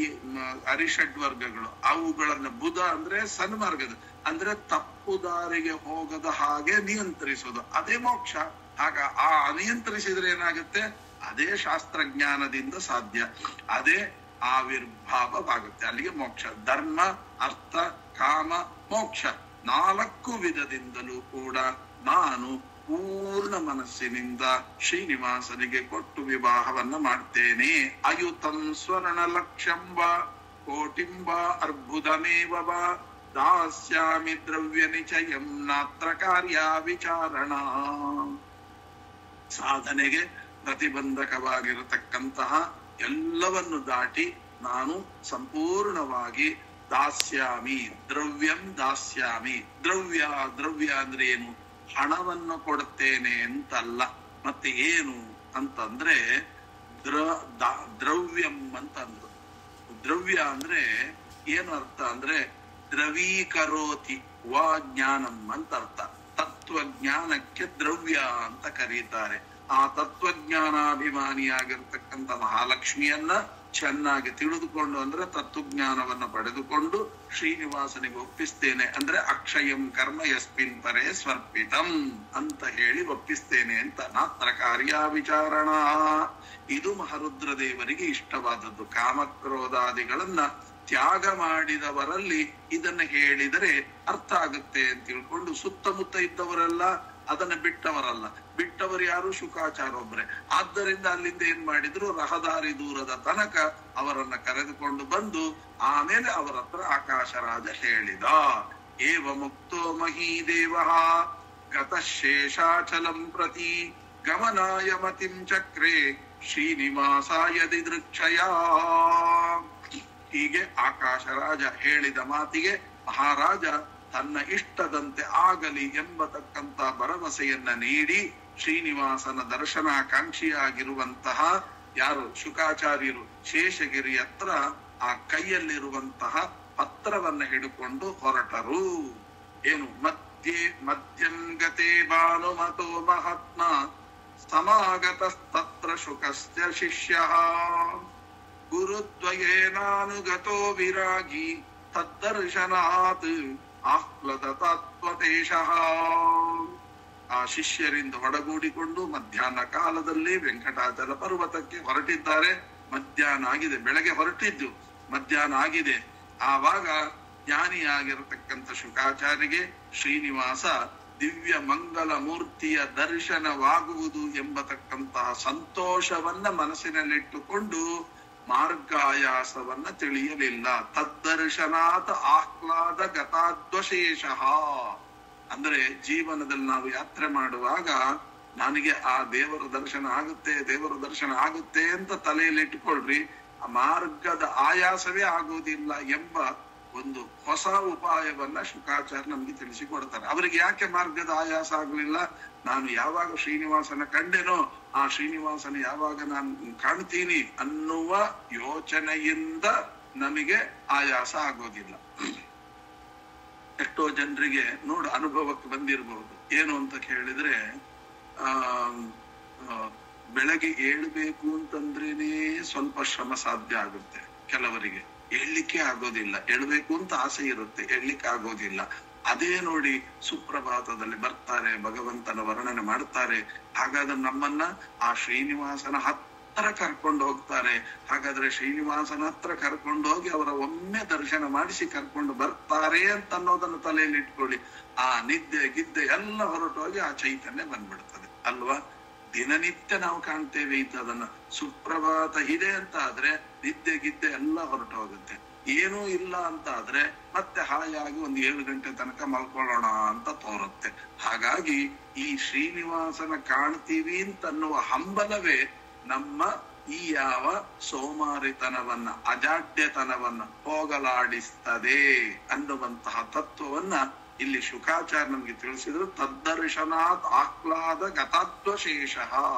ಅರಿಷಡ್ ವರ್ಗಗಳು, ಅವುಗಳನ್ನ ಬುಧ ಅಂದ್ರೆ ಸನ್ಮಾರ್ಗದ ಅಂದ್ರೆ ತಪ್ಪು ದಾರಿಗೆ ಹೋಗದ ಹಾಗೆ ನಿಯಂತ್ರಿಸೋದು, ಅದೇ ಮೋಕ್ಷ. ಆಗ ಆ ನಿಯಂತ್ರಿಸಿದ್ರೆ ಏನಾಗುತ್ತೆ? ಅದೇ ಶಾಸ್ತ್ರಜ್ಞಾನದಿಂದ ಸಾಧ್ಯ, ಅದೇ ಆವಿರ್ಭಾವವಾಗುತ್ತೆ. ಅಲ್ಲಿಗೆ ಮೋಕ್ಷ. ಧರ್ಮ, ಅರ್ಥ, ಕಾಮ, ಮೋಕ್ಷ 4 ವಿಧದಿಂದಲೂ ಕೂಡ ನಾನು ಪೂರ್ಣ ಮನಸ್ಸಿನಿಂದ ಶ್ರೀನಿವಾಸನಿಗೆ ಕೊಟ್ಟು ವಿವಾಹವನ್ನ ಮಾಡ್ತೇನೆ. ಅಯುತಂ ಸ್ವರ್ಣ ಲಕ್ಷಂಬ ಕೋಟಿಂಬ ಅರ್ಬುದಮೇವ ದಾಸ್ಯಾಮಿ ದ್ರವ್ಯ ನಿಚಯಂ ನಾತ್ರ ಕಾರ್ಯ ವಿಚಾರಣ. ಸಾಧನೆಗೆ ಪ್ರತಿಬಂಧಕವಾಗಿರತಕ್ಕಂತಹ ಎಲ್ಲವನ್ನು ದಾಟಿ ನಾನು ಸಂಪೂರ್ಣವಾಗಿ ದಾಸ್ಯಾಮಿ, ದ್ರವ್ಯಂ ದಾಸ್ಯಾಮಿ. ದ್ರವ್ಯ ಅಂದ್ರೆ ಏನು? ಹಣವನ್ನು ಕೊಡುತ್ತೇನೆ ಅಂತಲ್ಲ. ಮತ್ತೆ ಏನು ಅಂತಂದ್ರೆ ದ್ರವ್ಯಂ ಅಂತ ಅಂದ್ರು. ದ್ರವ್ಯ ಅಂದ್ರೆ ಏನು ಅರ್ಥ ಅಂದ್ರೆ ದ್ರವೀಕರೋತಿ ವಾ ಜ್ಞಾನಂ ಅಂತ ಅರ್ಥ. ತತ್ವಜ್ಞಾನಕ್ಕೆ ದ್ರವ್ಯ ಅಂತ ಕರೀತಾರೆ. ಆ ತತ್ವಜ್ಞಾನಾಭಿಮಾನಿಯಾಗಿರ್ತಕ್ಕಂಥ ಮಹಾಲಕ್ಷ್ಮಿಯನ್ನ ಚೆನ್ನಾಗಿ ತಿಳಿದುಕೊಂಡು ಅಂದ್ರೆ ತತ್ವಜ್ಞಾನವನ್ನ ಪಡೆದುಕೊಂಡು ಶ್ರೀನಿವಾಸನಿಗೆ ಒಪ್ಪಿಸ್ತೇನೆ ಅಂದ್ರೆ ಅಕ್ಷಯಂ ಕರ್ಮ ಯಸ್ಮಿನ್ ಪರೇ ಸ್ವರ್ಪಿತಂ ಅಂತ ಹೇಳಿ ಒಪ್ಪಿಸ್ತೇನೆ ಅಂತ. ನಾತ್ರ ಕಾರ್ಯ ವಿಚಾರಣ. ಇದು ಮಹಾರುದ್ರ ದೇವರಿಗೆ ಇಷ್ಟವಾದದ್ದು. ಕಾಮಕ್ರೋಧಾದಿಗಳನ್ನ ತ್ಯಾಗ ಮಾಡಿದವರಲ್ಲಿ ಇದನ್ನ ಹೇಳಿದರೆ ಅರ್ಥ ಆಗುತ್ತೆ ಅಂತ ತಿಳ್ಕೊಂಡು ಸುತ್ತಮುತ್ತ ಇದ್ದವರೆಲ್ಲ ಅದನ್ನ ಬಿಟ್ಟವರಲ್ಲ. ಬಿಟ್ಟವರು ಯಾರು? ಶುಕಾಚಾರ ಒಬ್ರೆ. ಆದ್ದರಿಂದ ಅಲ್ಲಿಂದ ಏನ್ ಮಾಡಿದ್ರು? ರಹದಾರಿ ದೂರದ ತನಕ ಅವರನ್ನ ಕರೆದುಕೊಂಡು ಬಂದು ಆಮೇಲೆ ಅವರ ಹತ್ರ ಆಕಾಶರಾಜ ಹೇಳಿದ. ಏವ ಮುಕ್ತೋ ಮಹೀದೇವ ಗತಶೇಷಾಚಲಂ ಪ್ರತಿ ಗಮನಾಯ ಮತಿಂ ಚಕ್ರೆ ಶ್ರೀನಿವಾಸಾಯ ದಿದೃಕ್ಷಯ. ಹೀಗೆ ಆಕಾಶರಾಜ ಹೇಳಿದ ಮಾತಿಗೆ ಮಹಾರಾಜ ತನ್ನ ಇಷ್ಟದಂತೆ ಆಗಲಿ ಎಂಬತಕ್ಕಂತ ಭರವಸೆಯನ್ನ ನೀಡಿ ಶ್ರೀನಿವಾಸನ ದರ್ಶನಾಕಾಂಕ್ಷಿಯಾಗಿರುವಂತಹ ಯಾರು ಶುಕಾಚಾರ್ಯರು ಶೇಷಗಿರಿ ಹತ್ರ ಆ ಕೈಯಲ್ಲಿರುವಂತಹ ಪತ್ರವನ್ನ ಹಿಡಿಕೊಂಡು ಹೊರಟರು. ಏನು? ಮಧ್ಯಂಗತೆ ಭಾನುಮತೋ ಮಹಾತ್ಮ ಸಮಾಗತಸ್ತತ್ರ ಶುಕಸ್ಯ ಶಿಷ್ಯಃ ಗುರುದ್ವಯೇನಾನುಗತೋ ವಿರಾಗಿ ತದ್ದರ್ಶನಾತ್ ಆಹ್ಲದ ತತ್ವತೇಶಃ. ಆ ಶಿಷ್ಯರಿಂದ ಒಡಗೂಡಿಕೊಂಡು ಮಧ್ಯಾಹ್ನ ಕಾಲದಲ್ಲಿ ವೆಂಕಟಾಚಲ ಪರ್ವತಕ್ಕೆ ಹೊರಟಿದ್ದಾರೆ. ಮಧ್ಯಾಹ್ನ ಆಗಿದೆ. ಬೆಳಗ್ಗೆ ಹೊರಟಿದ್ದು ಮಧ್ಯಾಹ್ನ ಆಗಿದೆ. ಆವಾಗ ಜ್ಞಾನಿಯಾಗಿರತಕ್ಕಂಥ ಶುಕಾಚಾರ್ಯಗೆ ಶ್ರೀನಿವಾಸ ದಿವ್ಯ ಮಂಗಲ ಮೂರ್ತಿಯ ದರ್ಶನವಾಗುವುದು ಎಂಬತಕ್ಕಂತಹ ಸಂತೋಷವನ್ನ ಮನಸ್ಸಿನಲ್ಲಿಟ್ಟುಕೊಂಡು ಮಾರ್ಗಾಯಾಸವನ್ನ ತಿಳಿಯಲಿಲ್ಲ. ತದ್ದರ್ಶನಾತ್ ಆಹ್ಲಾದ ಗತಾದ್ವಶೇಷ. ಅಂದ್ರೆ ಜೀವನದಲ್ಲಿ ನಾವು ಯಾತ್ರೆ ಮಾಡುವಾಗ ನನಗೆ ಆ ದೇವರ ದರ್ಶನ ಆಗುತ್ತೆ ಅಂತ ತಲೆಯಲ್ಲಿ ಇಟ್ಟುಕೊಳ್ರಿ, ಆ ಮಾರ್ಗದ ಆಯಾಸವೇ ಆಗುವುದಿಲ್ಲ ಎಂಬ ಒಂದು ಹೊಸ ಉಪಾಯವನ್ನ ಶುಕಾಚಾರ್ಯ ನಮ್ಗೆ ತಿಳಿಸಿಕೊಡ್ತಾರೆ. ಅವರಿಗೆ ಯಾಕೆ ಮಾರ್ಗದ ಆಯಾಸ ಆಗ್ಲಿಲ್ಲ? ನಾನು ಯಾವಾಗ ಶ್ರೀನಿವಾಸನ ಕಂಡೆನೋ ಆ ಶ್ರೀನಿವಾಸನ ಯಾವಾಗ ನಾನು ಕಾಣ್ತೀನಿ ಅನ್ನುವ ಯೋಚನೆಯಿಂದ ನಮಗೆ ಆಯಾಸ ಆಗೋದಿಲ್ಲ. ಎಷ್ಟೋ ಜನರಿಗೆ ಅನುಭವಕ್ಕೆ ಬಂದಿರಬಹುದು. ಏನು ಅಂತ ಕೇಳಿದ್ರೆ ಬೆಳಗ್ಗೆ ಏಳ್ಬೇಕು ಅಂತಂದ್ರೇನೆ ಸ್ವಲ್ಪ ಶ್ರಮ ಸಾಧ್ಯ ಆಗುತ್ತೆ. ಕೆಲವರಿಗೆ ಏಳ್ಲಿಕ್ಕೆ ಆಗೋದಿಲ್ಲ. ಏಳ್ಬೇಕು ಅಂತ ಆಸೆ ಇರುತ್ತೆ, ಏಳ್ಲಿಕ್ಕೆ ಆಗೋದಿಲ್ಲ. ಅದೇ ನೋಡಿ ಸುಪ್ರಭಾತದಲ್ಲಿ ಬರ್ತಾರೆ, ಭಗವಂತನ ವರ್ಣನೆ ಮಾಡ್ತಾರೆ. ಹಾಗಾದ್ರೆ ನಮ್ಮನ್ನ ಆ ಶ್ರೀನಿವಾಸನ ಹತ್ರ ಕರ್ಕೊಂಡು ಹೋಗ್ತಾರೆ. ಹಾಗಾದ್ರೆ ಶ್ರೀನಿವಾಸನ ಹತ್ರ ಕರ್ಕೊಂಡು ಹೋಗಿ ಅವರ ಒಮ್ಮೆ ದರ್ಶನ ಮಾಡಿಸಿ ಕರ್ಕೊಂಡು ಬರ್ತಾರೆ ಅಂತ ಅನ್ನೋದನ್ನು ತಲೆಯಲ್ಲಿ ಇಟ್ಕೊಳ್ಳಿ. ಆ ನಿದ್ದೆ ಗಿದ್ದೆ ಎಲ್ಲ ಹೊರಟೋಗಿ ಆ ಚೈತನ್ಯ ಬಂದ್ಬಿಡ್ತದೆ ಅಲ್ವಾ? ದಿನನಿತ್ಯ ನಾವು ಕಾಣ್ತೇವೆ ಅದನ್ನ. ಸುಪ್ರಭಾತ ಇದೆ ಅಂತ ಆದ್ರೆ ನಿದ್ದೆ ಗಿದ್ದೆ ಎಲ್ಲ ಹೊರಟು ಹೋಗುತ್ತೆ. ಏನೂ ಇಲ್ಲ ಅಂತ ಆದ್ರೆ ಮತ್ತೆ ಹಾಯಾಗಿ 7 ಗಂಟೆ ತನಕ ಮಲ್ಕೊಳ್ಳೋಣ ಅಂತ ತೋರುತ್ತೆ. ಹಾಗಾಗಿ ಈ ಶ್ರೀನಿವಾಸನ ಕಾಣ್ತೀವಿ ಅಂತನ್ನುವ ಹಂಬಲವೇ ನಮ್ಮ ಈ ಯಾವ ಸೋಮಾರಿತನವನ್ನ, ಅಜಾಡ್ಯತನವನ್ನ ಹೋಗಲಾಡಿಸ್ತದೆ ಅನ್ನುವಂತಹ ತತ್ವವನ್ನ ಇಲ್ಲಿ ಶುಕಾಚಾರ್ಯ ನಮ್ಗೆ ತಿಳಿಸಿದ್ರು. ತದ್ದರ್ಶನಾತ್ ಆಹ್ಲಾದ ಗತಾದ್ವಶೇಷ.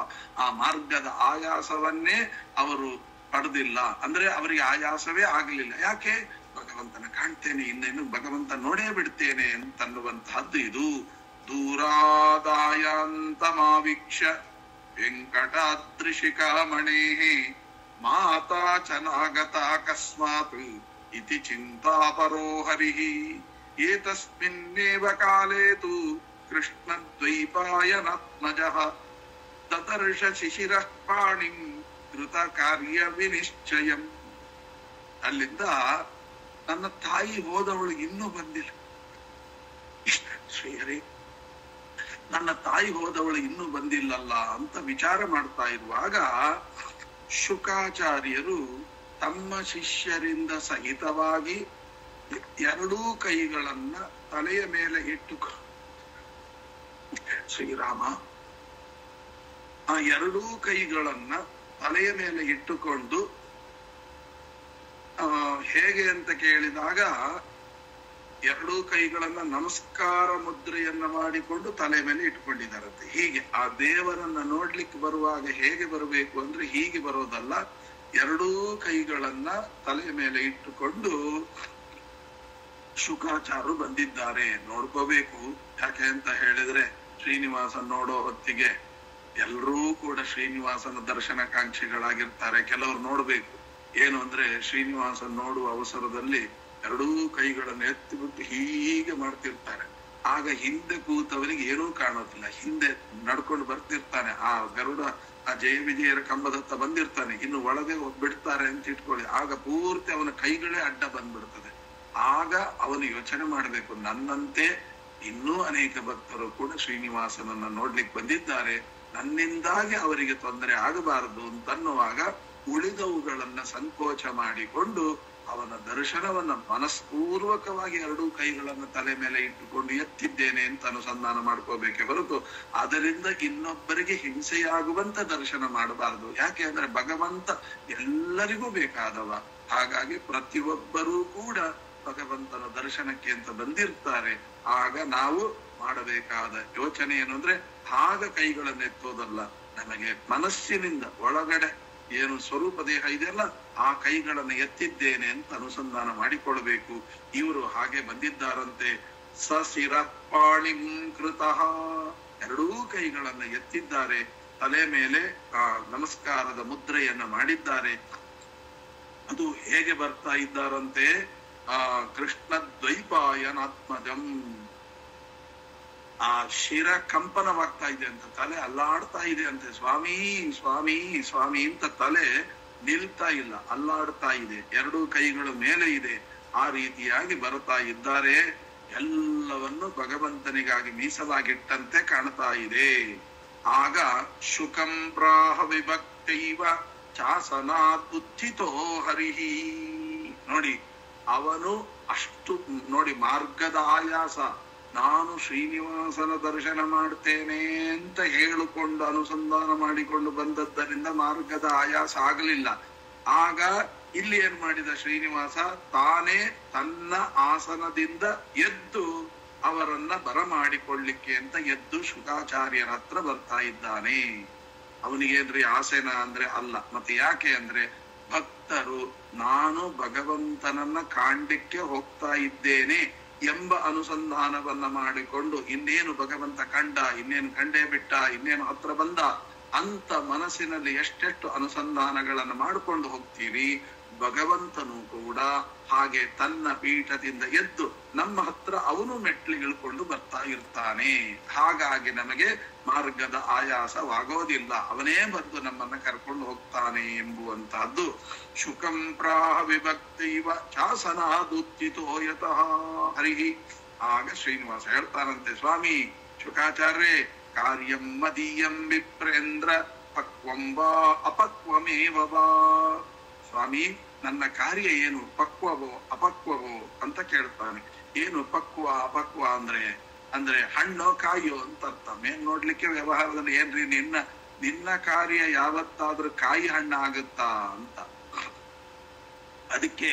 ಆ ಮಾರ್ಗದ ಆಯಾಸವನ್ನೇ ಅವರು ಪಡೆದಿಲ್ಲ. ಅಂದ್ರೆ ಅವರಿಗೆ ಆಯಾಸವೇ ಆಗಲಿಲ್ಲ. ಯಾಕೆ? ಭಗವಂತನ ಕಾಣ್ತೇನೆ, ಇನ್ನೇನು ಭಗವಂತ ನೋಡೇ ಬಿಡ್ತೇನೆ ಅಂತನ್ನುವಂತಹದ್ದು ಇದು. ದೂರಾದಾಯಾಂತ ಮಾವೀಕ್ಷ ವೆಂಕಟಾದ್ರಿಶಿಖಾಮಣೇ ಮಾತಾ ಚನಾಗತ ಅಕಸ್ಮಾತ್ ಇತಿ ಚಿಂತಾಪರೋ ಹರಿಃ. ಏತಸ್ಮಿನ್ನೇವ ಕಾಲೇ ತು ಕೃಷ್ಣದ್ವೈಪಾಯನಾತ್ಮಜಃ ತದರ್ಶ ಶಿಶಿರಃ ಪಾಣಿಂ ಕೃತ ಕಾರ್ಯ ವಿನಿಶ್ಚಯಂ. ಅಲ್ಲಿಂದ ನನ್ನ ತಾಯಿ ಹೋದವಳು ಇನ್ನೂ ಬಂದಿಲ್ಲ. ಶ್ರೀಹರಿ, ನನ್ನ ತಾಯಿ ಹೋದವಳು ಇನ್ನೂ ಬಂದಿಲ್ಲಲ್ಲ ಅಂತ ವಿಚಾರ ಮಾಡ್ತಾ ಇರುವಾಗ ಶುಕಾಚಾರ್ಯರು ತಮ್ಮ ಶಿಷ್ಯರಿಂದ ಸಹಿತವಾಗಿ 2 ಕೈಗಳನ್ನ ತಲೆಯ ಮೇಲೆ ಇಟ್ಟುಕೊಂಡು ಶ್ರೀರಾಮ ಆ 2 ಕೈಗಳನ್ನ ತಲೆಯ ಮೇಲೆ ಇಟ್ಟುಕೊಂಡು ಹೇಗೆ ಅಂತ ಕೇಳಿದಾಗ 2 ಕೈಗಳನ್ನ ನಮಸ್ಕಾರ ಮುದ್ರೆಯನ್ನ ಮಾಡಿಕೊಂಡು ತಲೆ ಮೇಲೆ ಇಟ್ಕೊಂಡಿದ್ದಾರಂತೆ. ಹೀಗೆ ಆ ದೇವರನ್ನ ನೋಡ್ಲಿಕ್ಕೆ ಬರುವಾಗ ಹೇಗೆ ಬರಬೇಕು ಅಂದ್ರೆ ಹೀಗೆ ಬರೋದಲ್ಲ, 2 ಕೈಗಳನ್ನ ತಲೆಯ ಮೇಲೆ ಇಟ್ಟುಕೊಂಡು ಶುಕಾಚಾರ್ಯರು ಬಂದಿದ್ದಾರೆ. ನೋಡ್ಕೋಬೇಕು. ಯಾಕೆ ಅಂತ ಹೇಳಿದ್ರೆ ಶ್ರೀನಿವಾಸನ್ ನೋಡೋ ಹೊತ್ತಿಗೆ ಎಲ್ಲರೂ ಕೂಡ ಶ್ರೀನಿವಾಸನ ದರ್ಶನಕಾಂಕ್ಷಿಗಳಾಗಿರ್ತಾರೆ. ಕೆಲವರು ನೋಡ್ಬೇಕು. ಏನು ಅಂದ್ರೆ ಶ್ರೀನಿವಾಸನ್ ನೋಡುವ ಅವಸರದಲ್ಲಿ 2 ಕೈಗಳನ್ನು ಎತ್ತಿಬಿಟ್ಟು ಹೀಗೆ ಮಾಡ್ತಿರ್ತಾರೆ. ಆಗ ಹಿಂದೆ ಕೂತವನಿಗೆ ಏನೂ ಕಾಣೋದಿಲ್ಲ. ಹಿಂದೆ ನಡ್ಕೊಂಡು ಬರ್ತಿರ್ತಾನೆ. ಆ ಗರುಡ ಆ ಜಯ ವಿಜಯರ ಕಂಬದತ್ತ ಬಂದಿರ್ತಾನೆ. ಇನ್ನು ಒಳಗೆ ಬಿಡ್ತಾರೆ ಅಂತ ಇಟ್ಕೊಳ್ಳಿ. ಆಗ ಪೂರ್ತಿ ಅವನ ಕೈಗಳೇ ಅಡ್ಡ ಬಂದ್ಬಿಡ್ತದೆ. ಆಗ ಅವನು ಯೋಚನೆ ಮಾಡ್ಬೇಕು, ನನ್ನಂತೆ ಇನ್ನೂ ಅನೇಕ ಭಕ್ತರು ಕೂಡ ಶ್ರೀನಿವಾಸನನ್ನ ನೋಡ್ಲಿಕ್ಕೆ ಬಂದಿದ್ದಾರೆ, ನನ್ನಿಂದಾಗಿ ಅವರಿಗೆ ತೊಂದರೆ ಆಗಬಾರದು ಅಂತನ್ನುವಾಗ ಉಳಿದವುಗಳನ್ನ ಸಂಕೋಚ ಮಾಡಿಕೊಂಡು ಅವನ ದರ್ಶನವನ್ನ ಮನಸ್ಪೂರ್ವಕವಾಗಿ 2 ಕೈಗಳನ್ನ ತಲೆ ಮೇಲೆ ಇಟ್ಟುಕೊಂಡು ಎತ್ತಿದ್ದೇನೆ ಅಂತ ಅನುಸಂಧಾನ ಮಾಡ್ಕೋಬೇಕೆ ಹೊರತು ಅದರಿಂದ ಇನ್ನೊಬ್ಬರಿಗೆ ಹಿಂಸೆಯಾಗುವಂತ ದರ್ಶನ ಮಾಡಬಾರದು. ಯಾಕೆ ಅಂದ್ರೆ ಭಗವಂತ ಎಲ್ಲರಿಗೂ ಬೇಕಾದವ. ಹಾಗಾಗಿ ಪ್ರತಿಯೊಬ್ಬರೂ ಕೂಡ ಭಗವಂತನ ದರ್ಶನಕ್ಕೆ ಅಂತ ಬಂದಿರ್ತಾರೆ. ಆಗ ನಾವು ಮಾಡಬೇಕಾದ ಯೋಚನೆ ಏನು ಅಂದ್ರೆ ಆಗ ಕೈಗಳನ್ನು ಎತ್ತೋದಲ್ಲ, ನಮಗೆ ಮನಸ್ಸಿನಿಂದ ಒಳಗಡೆ ಏನು ಸ್ವರೂಪ ದೇಹ ಇದೆಯಲ್ಲ ಆ ಕೈಗಳನ್ನು ಎತ್ತಿದ್ದೇನೆ ಅಂತ ಅನುಸಂಧಾನ ಮಾಡಿಕೊಳ್ಬೇಕು. ಇವರು ಹಾಗೆ ಬಂದಿದ್ದಾರಂತೆ. ಸಶಿರಪಾಣಿಂ ಕೃತಃ, 2 ಕೈಗಳನ್ನ ಎತ್ತಿದ್ದಾರೆ, ತಲೆ ಮೇಲೆ ಆ ನಮಸ್ಕಾರದ ಮುದ್ರೆಯನ್ನ ಮಾಡಿದ್ದಾರೆ. ಅದು ಹೇಗೆ ಬರ್ತಾ ಇದ್ದಾರಂತೆ? ಕೃಷ್ಣ ದ್ವೈಪಾಯನಾತ್ಮಜಂ. ಆ ಶಿರ ಕಂಪನವಾಗ್ತಾ ಇದೆ ಅಂತ, ತಲೆ ಅಲ್ಲಾಡ್ತಾ ಇದೆ ಅಂತೆ. ಸ್ವಾಮಿ ಸ್ವಾಮಿ ಸ್ವಾಮಿ ಅಂತ ತಲೆ ನಿಲ್ತಾ ಇಲ್ಲ, ಅಲ್ಲಾಡ್ತಾ ಇದೆ. 2 ಕೈಗಳು ಮೇಲೆ ಇದೆ. ಆ ರೀತಿಯಾಗಿ ಬರ್ತಾ ಇದ್ದಾರೆ. ಎಲ್ಲವನ್ನು ಭಗವಂತನಿಗಾಗಿ ಮೀಸಲಾಗಿಟ್ಟಂತೆ ಕಾಣ್ತಾ ಇದೆ. ಆಗ ಶುಕಂ ಪ್ರಾಹ ವಿಭಕ್ತೈವ ಚಾಸನಾತ್ ಉತ್ಥಿತೋ ಹರಿಹಿ. ನೋಡಿ, ಅವನು ಅಷ್ಟು ನೋಡಿ ಮಾರ್ಗದ ಆಯಾಸ, ನಾನು ಶ್ರೀನಿವಾಸನ ದರ್ಶನ ಮಾಡ್ತೇನೆ ಅಂತ ಹೇಳಿಕೊಂಡು ಅನುಸಂಧಾನ ಮಾಡಿಕೊಂಡು ಬಂದದ್ದರಿಂದ ಮಾರ್ಗದ ಆಯಾಸ ಆಗಲಿಲ್ಲ. ಆಗ ಇಲ್ಲಿ ಏನ್ ಮಾಡಿದ ಶ್ರೀನಿವಾಸ, ತಾನೇ ತನ್ನ ಆಸನದಿಂದ ಎದ್ದು ಅವರನ್ನ ಬರಮಾಡಿಕೊಳ್ಳಿಕ್ಕೆ ಅಂತ ಎದ್ದು ಶುಕಾಚಾರ್ಯರ ಹತ್ರ ಬರ್ತಾ ಇದ್ದಾನೆ. ಅವನಿಗೇನ್ರಿ ಆಸೆನ ಅಂದ್ರೆ ಅಲ್ಲ. ಮತ್ತೆ ಯಾಕೆ ಅಂದ್ರೆ ಭಕ್ತರು ನಾನು ಭಗವಂತನನ್ನ ಕಾಣ್ಲಿಕ್ಕೆ ಹೋಗ್ತಾ ಇದ್ದೇನೆ ಎಂಬ ಅನುಸಂಧಾನವನ್ನ ಮಾಡಿಕೊಂಡು, ಇನ್ನೇನು ಭಗವಂತ ಕಂಡ, ಇನ್ನೇನು ಕಂಡೇ ಬಿಟ್ಟ, ಇನ್ನೇನು ಹತ್ರ ಬಂದ ಅಂತ ಮನಸ್ಸಿನಲ್ಲಿ ಎಷ್ಟೆಷ್ಟು ಅನುಸಂಧಾನಗಳನ್ನು ಮಾಡಿಕೊಂಡು ಹೋಗ್ತೀವಿ, ಭಗವಂತನು ಕೂಡ ಹಾಗೆ ತನ್ನ ಪೀಠದಿಂದ ಎದ್ದು ನಮ್ಮ ಹತ್ರ ಅವನು ಮೆಟ್ಲಿಗಿಳ್ಕೊಂಡು ಬರ್ತಾ ಇರ್ತಾನೆ. ಹಾಗಾಗಿ ನಮಗೆ ಮಾರ್ಗದ ಆಯಾಸವಾಗೋದಿಲ್ಲ, ಅವನೇ ಬಂದು ನಮ್ಮನ್ನ ಕರ್ಕೊಂಡು ಹೋಗ್ತಾನೆ ಎಂಬುವಂತಹದ್ದು. ಶುಕಂ ಪ್ರಾಹ ವಿಭಕ್ತಿವ ಚಾಸನಾದುತ್ತಿತೋ ಯತಃ ಹರಿಹಿ. ಆಗ ಶ್ರೀನಿವಾಸ ಹೇಳ್ತಾನಂತೆ, ಸ್ವಾಮಿ ಶುಕಾಚಾರ್ಯರೇ, ಕಾರ್ಯಂ ಮದೀಯಂ ವಿಪ್ರೇಂದ್ರ ಪಕ್ವಂ ವಾ ಅಪಕ್ವಮೇವ ವಾ. ಸ್ವಾಮಿ, ನನ್ನ ಕಾರ್ಯ ಏನು, ಪಕ್ವವೋ ಅಪಕ್ವವೋ ಅಂತ ಕೇಳ್ತಾನೆ. ಏನು ಪಕ್ವ ಅಪಕ್ವ ಅಂದ್ರೆ ಹಣ್ಣೋ ಕಾಯೋ ಅಂತ ಅರ್ಥ. ಮೇಲ್ ನೋಡ್ಲಿಕ್ಕೆ ವ್ಯವಹಾರದಲ್ಲಿ ಏನ್ರಿ ನಿನ್ನ ಕಾರ್ಯ ಯಾವತ್ತಾದ್ರೂ ಕಾಯಿ ಹಣ್ಣು ಆಗುತ್ತಾ ಅಂತ. ಅದಕ್ಕೆ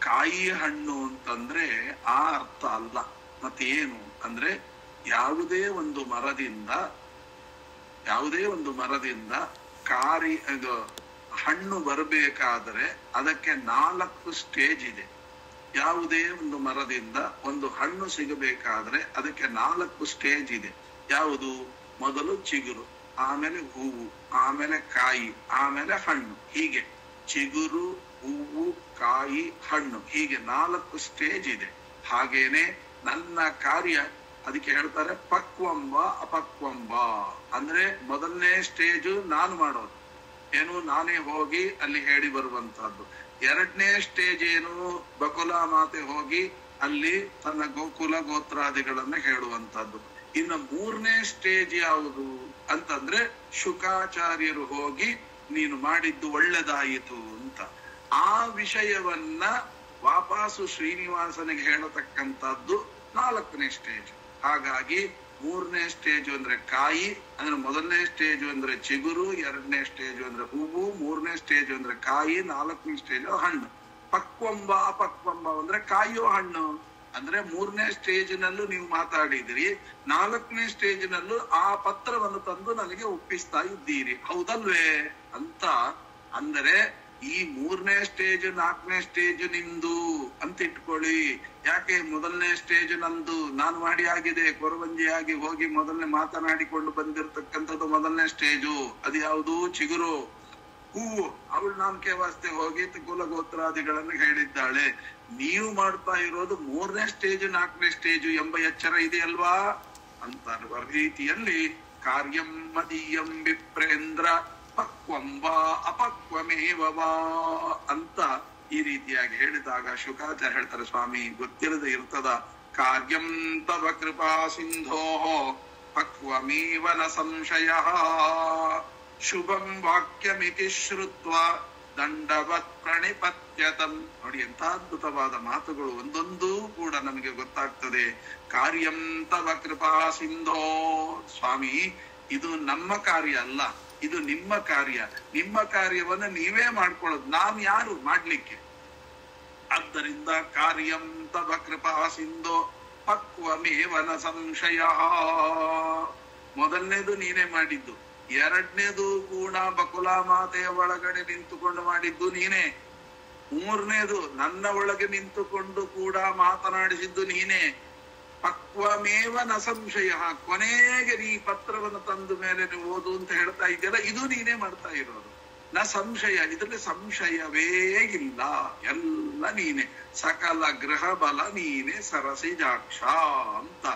ಕಾಯಿ ಹಣ್ಣು ಅಂತಂದ್ರೆ ಆ ಅರ್ಥ ಅಲ್ಲ. ಮತ್ತೆ ಏನು ಅಂದ್ರೆ, ಯಾವುದೇ ಒಂದು ಮರದಿಂದ ಹಣ್ಣು ಬರಬೇಕಾದ್ರೆ ಅದಕ್ಕೆ 4 ಸ್ಟೇಜ್ ಇದೆ. ಯಾವುದೇ ಒಂದು ಮರದಿಂದ ಒಂದು ಹಣ್ಣು ಸಿಗಬೇಕಾದ್ರೆ ಅದಕ್ಕೆ 4 ಸ್ಟೇಜ್ ಇದೆ. ಯಾವುದು? ಮೊದಲು ಚಿಗುರು, ಆಮೇಲೆ ಹೂವು, ಆಮೇಲೆ ಕಾಯಿ, ಆಮೇಲೆ ಹಣ್ಣು. ಹೀಗೆ ಚಿಗುರು, ಹೂವು, ಕಾಯಿ, ಹಣ್ಣು, ಹೀಗೆ 4 ಸ್ಟೇಜ್ ಇದೆ. ಹಾಗೇನೆ ನನ್ನ ಕಾರ್ಯ, ಅದಕ್ಕೆ ಹೇಳ್ತಾರೆ ಪಕ್ವಂಬ ಅಪಕ್ವಂಬ. ಅಂದ್ರೆ ಮೊದಲನೇ ಸ್ಟೇಜು ನಾನು ಮಾಡೋದು, ಏನು ನಾನೇ ಹೋಗಿ ಅಲ್ಲಿ ಹೇಳಿ ಬರುವಂತಹದ್ದು. 2ನೇ ಸ್ಟೇಜ್ ಏನು, ಬಕುಲ ಮಾತೆ ಹೋಗಿ ಅಲ್ಲಿ ತನ್ನ ಗೋಕುಲ ಗೋತ್ರಾದಿಗಳನ್ನ ಹೇಳುವಂತಹದ್ದು. ಇನ್ನು 3ನೇ ಸ್ಟೇಜ್ ಯಾವುದು ಅಂತಂದ್ರೆ, ಶುಕಾಚಾರ್ಯರು ಹೋಗಿ ನೀನು ಮಾಡಿದ್ದು ಒಳ್ಳೆದಾಯಿತು ಅಂತ ಆ ವಿಷಯವನ್ನ ವಾಪಸ್ಸು ಶ್ರೀನಿವಾಸನಿಗೆ ಹೇಳತಕ್ಕಂಥದ್ದು 4ನೇ ಸ್ಟೇಜ್. ಹಾಗಾಗಿ 3ನೇ ಸ್ಟೇಜ್ ಅಂದ್ರೆ ಕಾಯಿ, ಅಂದ್ರೆ ಮೊದಲನೇ ಸ್ಟೇಜ್ ಅಂದ್ರೆ ಚಿಗುರು, 2ನೇ ಸ್ಟೇಜ್ ಅಂದ್ರೆ ಹೂವು, 3ನೇ ಸ್ಟೇಜ್ ಅಂದ್ರೆ ಕಾಯಿ, 4ನೇ ಸ್ಟೇಜ್ ಹಣ್ಣು. ಪಕ್ವಂಬ ಅಪಕ್ವಂಬ ಅಂದ್ರೆ ಕಾಯೋ ಹಣ್ಣು ಅಂದ್ರೆ 3ನೇ ಸ್ಟೇಜ್ ನಲ್ಲೂ ನೀವು ಮಾತಾಡಿದಿರಿ, 4ನೇ ಸ್ಟೇಜ್ ನಲ್ಲೂ ಆ ಪತ್ರವನ್ನು ತಂದು ನನಗೆ ಒಪ್ಪಿಸ್ತಾ ಇದ್ದೀರಿ, ಹೌದಲ್ವೇ ಅಂತ. ಅಂದರೆ ಈ 3ನೇ ಸ್ಟೇಜ್ 4ನೇ ಸ್ಟೇಜ್ ನಿಮ್ದು ಅಂತ ಇಟ್ಕೊಳ್ಳಿ. ಯಾಕೆ? ಮೊದಲನೇ ಸ್ಟೇಜ್ ನಂದು, ನಾನು ಮಾಡಿ ಆಗಿದೆ, ಕೊರವಂಜಿಯಾಗಿ ಹೋಗಿ ಮೊದಲನೇ ಮಾತನಾಡಿಕೊಂಡು ಬಂದಿರತಕ್ಕಂಥದ್ದು ಮೊದಲನೇ ಸ್ಟೇಜು. ಅದು ಯಾವುದು? ಚಿಗುರು. ಹೂವು, ಅವಳು ನಾಮಕೆ ವಾಸ್ತೆ ಹೋಗಿ ಕುಲಗೋತ್ರಾದಿಗಳನ್ನು ಹೇಳಿದ್ದಾಳೆ. ನೀವು ಮಾಡ್ತಾ ಇರೋದು 3ನೇ ಸ್ಟೇಜ್ 4ನೇ ಸ್ಟೇಜು ಎಂಬ ಎಚ್ಚರ ಇದೆಯಲ್ವಾ ಅಂತ ರೀತಿಯಲ್ಲಿ ಕಾರ್ಯಂ ಮದೀಯಂ ವಿಪ್ರೇಂದ್ರ ಪಕ್ವಂ ವಾ ಅಪಕ್ವಮೇವ ವಾ ಅಂತ ಈ ರೀತಿಯಾಗಿ ಹೇಳಿದಾಗ ಶುಕಾಚಾರ್ಯ ಹೇಳ್ತಾರೆ, ಸ್ವಾಮಿ ಗೊತ್ತಿರದೆ ಇರ್ತದ. ಕಾರ್ಯಂ ತವ ಕೃಪಾ ಸಿಂಧೋ ಪಕ್ವಮೇವ ನ ಸಂಶಯ ಶುಭಂ ವಾಕ್ಯಮಿತಿ ಶ್ರುತ್ವ ದಂಡವತ್ ಪ್ರಣಿಪತ್ಯತಂ. ನೋಡಿ, ಎಂಥ ಅದ್ಭುತವಾದ ಮಾತುಗಳು, ಒಂದೊಂದೂ ಕೂಡ ನಮಗೆ ಗೊತ್ತಾಗ್ತದೆ. ಕಾರ್ಯಂ ತವ ಕೃಪಾ ಸಿಂಧೋ, ಸ್ವಾಮಿ ಇದು ನಮ್ಮ ಕಾರ್ಯ ಅಲ್ಲ, ಇದು ನಿಮ್ಮ ಕಾರ್ಯ. ನಿಮ್ಮ ಕಾರ್ಯವನ್ನ ನೀವೇ ಮಾಡ್ಕೊಳ್ಳೋದು, ನಾನ್ ಯಾರು ಮಾಡ್ಲಿಕ್ಕೆ? ಆದ್ದರಿಂದ ಕಾರ್ಯಂ ತವ ಕೃಪಾ ಸಿಂಧೋ ಪಕ್ವಮೇವ ನ ಸಂಶಯ. ಮೊದಲನೇದು ನೀನೇ ಮಾಡಿದ್ದು, 2ನೇದು ಕೂಡ ಬಕುಲ ಮಾತೆಯ ಒಳಗಡೆ ನಿಂತುಕೊಂಡು ಮಾಡಿದ್ದು ನೀನೇ, 3ನೇದು ನನ್ನ ಒಳಗೆ ನಿಂತುಕೊಂಡು ಕೂಡ ಮಾತನಾಡಿಸಿದ್ದು ನೀನೇ. ಪಕ್ವಮೇವ ನ ಸಂಶಯ, ಕೊನೆಗೆ ನೀ ಪತ್ರವನ್ನು ತಂದ ಮೇಲೆ ನೀವು ಓದು ಅಂತ ಹೇಳ್ತಾ ಇದ್ದೀರ, ಇದು ನೀನೇ ಮಾಡ್ತಾ ಇರೋದು. ನ ಸಂಶಯ, ಇದರಲ್ಲಿ ಸಂಶಯವೇ ಇಲ್ಲ, ಎಲ್ಲ ನೀನೆ. ಸಕಲ ಗ್ರಹ ಬಲ ನೀನೆ ಸರಸಿಜಾಕ್ಷ ಅಂತ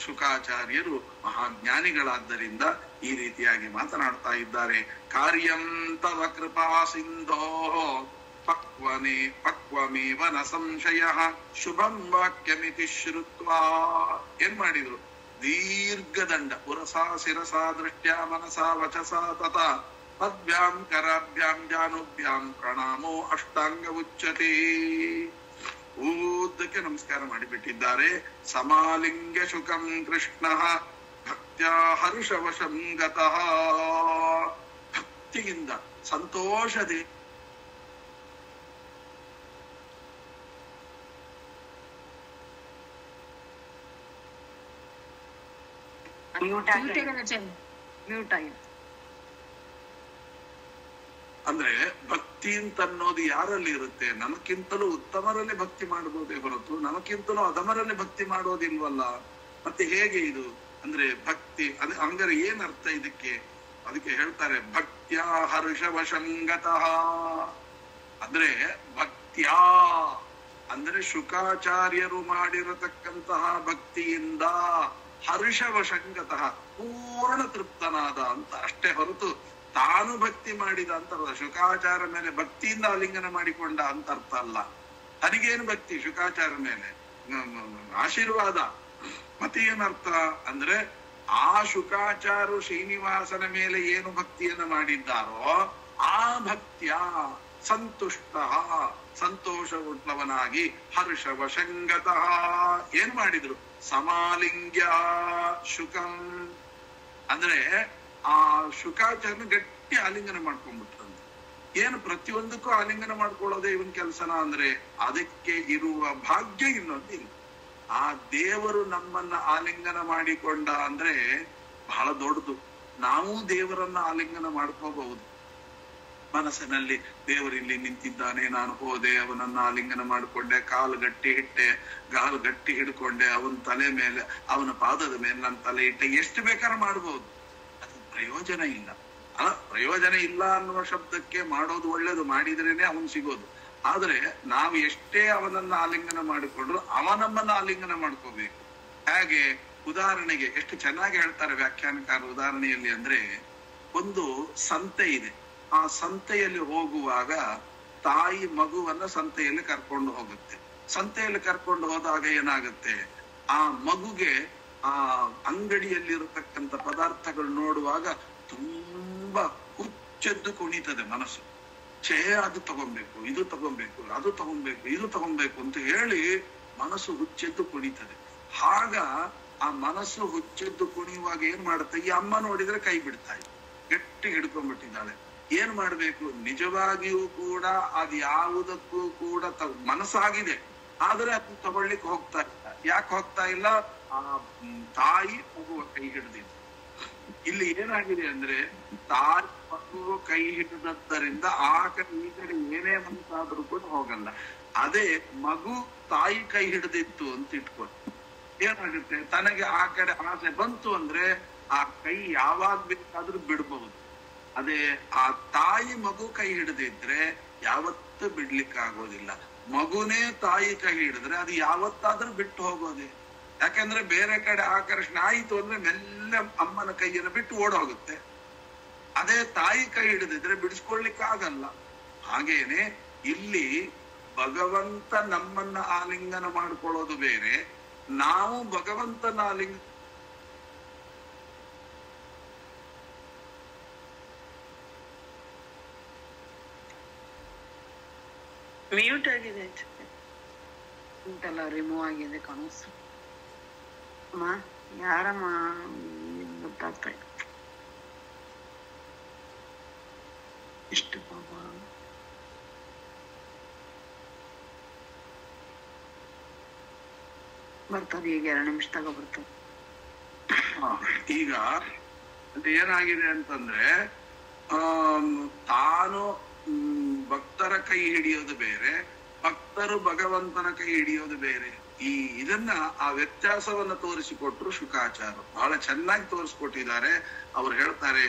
ಶುಕಾಚಾರ್ಯರು ಮಹಾಜ್ಞಾನಿಗಳಾದ್ದರಿಂದ ಈ ರೀತಿಯಾಗಿ ಮಾತನಾಡ್ತಾ ಇದ್ದಾರೆ. ಕಾರ್ಯಂ ತವ ಕೃಪಾ ಸಿಂಧೋ ಪಕ್ವಮೇವ ನ ಸಂಶಯ ಶುಭಂ ವಾಕ್ಯಮಿತಿ ಶ್ರುತ್ವಾ. ಏನ್ ಮಾಡಿದ್ರು? ದೀರ್ಘದಂಡ ಉರಸಾ ಶಿರಸಾ ದೃಷ್ಟ್ಯಾ ಮನಸಾ ವಚಸಾ ತಥಾ ಪದ್ಭ್ಯಾಂ ಕರಾಭ್ಯಾಂ ಜಾನುಭ್ಯಾಂ ಪ್ರಣಾಮೋ ಅಷ್ಟಾಂಗ ಉಚ್ಯತೆ. ಉದ್ದಕ್ಕೆ ನಮಸ್ಕಾರ ಮಾಡಿಬಿಟ್ಟಿದ್ದಾರೆ. ಸಮಾಲಿಂಗ್ಯ ಶುಕಂ ಕೃಷ್ಣ ಭಕ್ತ್ಯಾ ಹರ್ಷವಶಂ ಗತಃ. ಭಕ್ತಿಯಿಂದ ಸಂತೋಷದೆ ಮ್ಯೂಟ್ ಆಗಿದೆ. ಅಂದ್ರೆ ಭಕ್ತಿ ಅಂತ ಅನ್ನೋದು ಯಾರಲ್ಲಿ ಇರುತ್ತೆ? ನಮಕ್ಕಿಂತಲೂ ಉತ್ತಮರಲ್ಲಿ ಭಕ್ತಿ ಮಾಡಬಹುದೇ ಹೊರತು ನಮಕ್ಕಿಂತಲೂ ಅಧಮರಲ್ಲಿ ಭಕ್ತಿ ಮಾಡೋದಿಲ್ವಲ್ಲ. ಮತ್ತೆ ಹೇಗೆ ಇದು ಅಂದ್ರೆ ಭಕ್ತಿ ಅದೇ ಹಂಗಾರೆ ಏನ್ ಅರ್ಥ ಇದಕ್ಕೆ? ಅದಕ್ಕೆ ಹೇಳ್ತಾರೆ ಭಕ್ತ್ಯಾ ಹರ್ಷವಶಂಗತಃ. ಅಂದ್ರೆ ಭಕ್ತ್ಯಾ ಅಂದ್ರೆ ಶುಕಾಚಾರ್ಯರು ಮಾಡಿರತಕ್ಕಂತಹ ಭಕ್ತಿಯಿಂದ ಹರ್ಷವಶಂಗತಃ ಪೂರ್ಣ ತೃಪ್ತನಾದ ಅಂತ ಅಷ್ಟೇ ಹೊರತು ತಾನು ಭಕ್ತಿ ಮಾಡಿದ ಅಂತ ಶುಕಾಚಾರ ಮೇಲೆ ಭಕ್ತಿಯಿಂದ ಆಲಿಂಗನ ಮಾಡಿಕೊಂಡ ಅಂತ ಅರ್ಥ ಅಲ್ಲ. ತನಗೇನು ಭಕ್ತಿ? ಶುಕಾಚಾರ ಮೇಲೆ ಆಶೀರ್ವಾದ. ಮತ್ತೆ ಏನರ್ಥ ಅಂದ್ರೆ ಆ ಶುಕಾಚಾರು ಶ್ರೀನಿವಾಸನ ಮೇಲೆ ಏನು ಭಕ್ತಿಯನ್ನು ಮಾಡಿದ್ದಾರೋ ಆ ಭಕ್ತಿಯ ಸಂತುಷ್ಟ ಸಂತೋಷವುಳ್ಳವನಾಗಿ ಹರ್ಷವಶಂಗತಃ ಏನ್ ಮಾಡಿದ್ರು? ಸಮಾಲಿಂಗ್ಯ ಶುಕಂ ಅಂದ್ರೆ ಆ ಶುಕಾಚಾರ್ಯನ ಗಟ್ಟಿ ಆಲಿಂಗನ ಮಾಡ್ಕೊಂಡ್ಬಿಟ್ರಂತೆ. ಏನು ಪ್ರತಿಯೊಂದಕ್ಕೂ ಆಲಿಂಗನ ಮಾಡ್ಕೊಳ್ಳೋದೇ ಇವನ್ ಕೆಲಸನ ಅಂದ್ರೆ ಅದಕ್ಕೆ ಇರುವ ಭಾಗ್ಯ ಇನ್ನೊಂದಿಲ್ಲ. ಆ ದೇವರು ನಮ್ಮನ್ನ ಆಲಿಂಗನ ಮಾಡಿಕೊಂಡ ಅಂದ್ರೆ ಬಹಳ ದೊಡ್ಡದು. ನಾವು ದೇವರನ್ನ ಆಲಿಂಗನ ಮಾಡ್ಕೋಬಹುದು. ಮನಸ್ಸಿನಲ್ಲಿ ದೇವರಿಲ್ಲಿ ನಿಂತಿದ್ದಾನೆ, ನಾನು ಹೋದೆ, ಅವನನ್ನ ಆಲಿಂಗನ ಮಾಡಿಕೊಂಡೆ, ಕಾಲು ಗಟ್ಟಿ ಹಿಡ್ಕೊಂಡೆ, ಅವನ ತಲೆ ಮೇಲೆ ಅವನ ಪಾದದ ಮೇಲೆ ನನ್ನ ತಲೆ ಇಟ್ಟೆ, ಎಷ್ಟು ಬೇಕಾದ್ರೂ ಮಾಡ್ಬೋದು. ಅದು ಪ್ರಯೋಜನ ಇಲ್ಲ ಅಲ್ಲ. ಪ್ರಯೋಜನ ಇಲ್ಲ ಅನ್ನುವ ಶಬ್ದಕ್ಕೆ ಮಾಡೋದು ಒಳ್ಳೇದು, ಮಾಡಿದ್ರೇನೆ ಅವನ್ ಸಿಗೋದು. ಆದ್ರೆ ನಾವು ಎಷ್ಟೇ ಅವನನ್ನ ಆಲಿಂಗನ ಮಾಡಿಕೊಂಡ್ರು ಅವನಮ್ಮನ್ನ ಆಲಿಂಗನ ಮಾಡ್ಕೋಬೇಕು. ಹಾಗೆ ಉದಾಹರಣೆಗೆ ಎಷ್ಟು ಚೆನ್ನಾಗಿ ಹೇಳ್ತಾರೆ ವ್ಯಾಖ್ಯಾನಕಾರ ಉದಾಹರಣೆಯಲ್ಲಿ ಅಂದ್ರೆ, ಒಂದು ಸಂತೆ ಇದೆ. ಆ ಸಂತೆಯಲ್ಲಿ ಹೋಗುವಾಗ ತಾಯಿ ಮಗುವನ್ನ ಸಂತೆಯಲ್ಲಿ ಕರ್ಕೊಂಡು ಹೋಗುತ್ತೆ. ಸಂತೆಯಲ್ಲಿ ಕರ್ಕೊಂಡು ಹೋದಾಗ ಏನಾಗುತ್ತೆ, ಆ ಮಗುಗೆ ಆ ಅಂಗಡಿಯಲ್ಲಿರತಕ್ಕಂಥ ಪದಾರ್ಥಗಳು ನೋಡುವಾಗ ತುಂಬಾ ಹುಚ್ಚೆದ್ದು ಕುಣಿತದೆ ಮನಸ್ಸು. ಅದು ತಗೊಬೇಕು, ಇದು ತಗೊಬೇಕು, ಅದು ತಗೊಬೇಕು, ಇದು ತಗೊಬೇಕು ಅಂತ ಹೇಳಿ ಮನಸ್ಸು ಹುಚ್ಚೆದ್ದು ಕುಣಿತದೆ. ಆಗ ಆ ಮನಸ್ಸು ಹುಚ್ಚೆದ್ದು ಕುಣಿಯುವಾಗ ಏನ್ ಮಾಡುತ್ತೆ, ಈ ಅಮ್ಮ ನೋಡಿದ್ರೆ ಕೈ ಬಿಡ್ತಾ ಇದೆ, ಗಟ್ಟಿ ಹಿಡ್ಕೊಂಡ್ಬಿಟ್ಟಿದ್ದಾಳೆ. ಏನ್ ಮಾಡ್ಬೇಕು? ನಿಜವಾಗಿಯೂ ಕೂಡ ಅದು ಯಾವುದಕ್ಕೂ ಕೂಡ ಮನಸ್ಸಾಗಿದೆ, ಆದ್ರೆ ಅದು ತಗೊಳ್ಳಿಕ್ಕೆ ಹೋಗ್ತಾ ಇಲ್ಲ. ಯಾಕೆ ಹೋಗ್ತಾ ಇಲ್ಲ? ಆ ತಾಯಿ ಮಗುವ ಕೈ ಹಿಡಿದಿದ್ದು. ಇಲ್ಲಿ ಏನಾಗಿದೆ ಅಂದ್ರೆ, ತಾಯಿ ಮಗುವ ಕೈ ಹಿಡಿದದ್ದರಿಂದ ಆ ಕಡೆ ಈ ಕಡೆ ಏನೇ ಮನಸ್ಸಾದ್ರೂ ಕೂಡ ಹೋಗಲ್ಲ. ಅದೇ ಮಗು ತಾಯಿ ಕೈ ಹಿಡಿದಿತ್ತು ಅಂತ ಇಟ್ಕೊಂಡು ಏನಾಗುತ್ತೆ, ತನಗೆ ಆ ಕಡೆ ಆಸೆ ಬಂತು ಅಂದ್ರೆ ಆ ಕೈ ಯಾವಾಗ ಬೇಕಾದ್ರೂ ಬಿಡಬಹುದು. ಅದೇ ಆ ತಾಯಿ ಮಗು ಕೈ ಹಿಡಿದಿದ್ರೆ ಯಾವತ್ತೂ ಬಿಡ್ಲಿಕ್ಕೆ ಆಗೋದಿಲ್ಲ. ಮಗುನೇ ತಾಯಿ ಕೈ ಹಿಡಿದ್ರೆ ಅದು ಯಾವತ್ತಾದ್ರೂ ಬಿಟ್ಟು ಹೋಗೋದೆ. ಯಾಕಂದ್ರೆ ಬೇರೆ ಕಡೆ ಆಕರ್ಷಣೆ ಆಯಿತು ಅಂದ್ರೆ ಮೆಲ್ಲ ಅಮ್ಮನ ಕೈಯನ್ನು ಬಿಟ್ಟು ಓಡೋಗುತ್ತೆ. ಅದೇ ತಾಯಿ ಕೈ ಹಿಡಿದಿದ್ರೆ ಬಿಡಿಸ್ಕೊಳ್ಲಿಕ್ಕೆ ಆಗಲ್ಲ. ಹಾಗೇನೆ ಇಲ್ಲಿ ಭಗವಂತ ನಮ್ಮನ್ನ ಆಲಿಂಗನ ಮಾಡ್ಕೊಳ್ಳೋದು ಬೇರೆ, ನಾವು ಭಗವಂತನ ಆಲಿಂಗ ಮ್ಯೂಟ್ ಆಗಿದೆ ಅಂತೆಲ್ಲ ರಿಮೂವ್ ಆಗಿದೆ ಕಾಣಿಸ್ತು. ಅಮ್ಮ ಯಾರಮ್ಮ ಗೊತ್ತಾಗ್ತಾ ಇಲ್ಲ. ಇಷ್ಟು ಬರ್ತಾರೆ, ಈಗ 2 ನಿಮಿಷದಾಗ ಬರ್ತಾರೆ. ಈಗ ಏನಾಗಿದೆ ಅಂತಂದ್ರೆ, ತಾನು ಭಕ್ತರ ಕೈ ಹಿಡಿಯೋದು ಬೇರೆ, ಭಕ್ತರು ಭಗವಂತನ ಕೈ ಹಿಡಿಯೋದು ಬೇರೆ. ಇದನ್ನ ಆ ವ್ಯತ್ಯಾಸವನ್ನ ತೋರಿಸಿಕೊಟ್ರು ಶುಕಾಚಾರ್ಯರು. ಬಹಳ ಚೆನ್ನಾಗಿ ತೋರಿಸ್ಕೊಟ್ಟಿದ್ದಾರೆ. ಅವ್ರು ಹೇಳ್ತಾರೆ,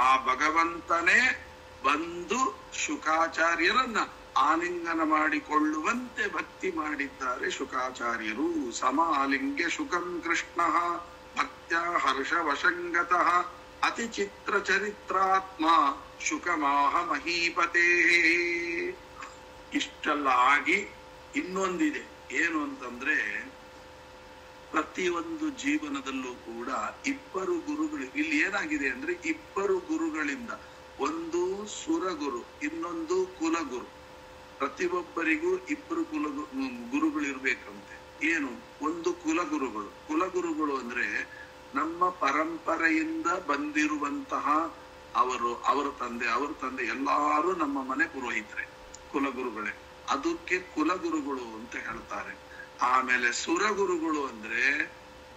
ಆ ಭಗವಂತನೇ ಬಂದು ಶುಕಾಚಾರ್ಯರನ್ನ ಆಲಿಂಗನ ಮಾಡಿಕೊಳ್ಳುವಂತೆ ಭಕ್ತಿ ಮಾಡಿದ್ದಾರೆ ಶುಕಾಚಾರ್ಯರು. ಸಮಾಲಿಂಗ್ಯ ಶುಕಂ ಕೃಷ್ಣ ಭಕ್ತ್ಯಾ ಹರ್ಷವಶಂಗತಃ ಅತಿ ಚಿತ್ರ ಚರಿತ್ರಾತ್ಮ ಶುಕಮಾಹ ಮಹೀಪತೇ. ಇಷ್ಟೆಲ್ಲ ಆಗಿ ಇನ್ನೊಂದಿದೆ, ಏನು ಅಂತಂದ್ರೆ, ಪ್ರತಿಯೊಂದು ಜೀವನದಲ್ಲೂ ಕೂಡ ಇಬ್ಬರು ಗುರುಗಳು. ಇಲ್ಲಿ ಏನಾಗಿದೆ ಅಂದ್ರೆ, ಇಬ್ಬರು ಗುರುಗಳಿಂದ ಒಂದು ಸುರಗುರು, ಇನ್ನೊಂದು ಕುಲಗುರು. ಪ್ರತಿಯೊಬ್ಬರಿಗೂ ಇಬ್ಬರು ಗುರುಗಳು ಇರ್ಬೇಕಂತೆ. ಏನು? ಒಂದು ಕುಲಗುರುಗಳು. ಕುಲಗುರುಗಳು ಅಂದ್ರೆ ನಮ್ಮ ಪರಂಪರೆಯಿಂದ ಬಂದಿರುವಂತಹ ಅವರ ತಂದೆ ಎಲ್ಲಾರು ನಮ್ಮ ಮನೆ ಪುರೋಹಿತರೆ, ಕುಲಗುರುಗಳೇ. ಅದಕ್ಕೆ ಕುಲಗುರುಗಳು ಅಂತ ಹೇಳ್ತಾರೆ. ಆಮೇಲೆ ಸುರಗುರುಗಳು ಅಂದ್ರೆ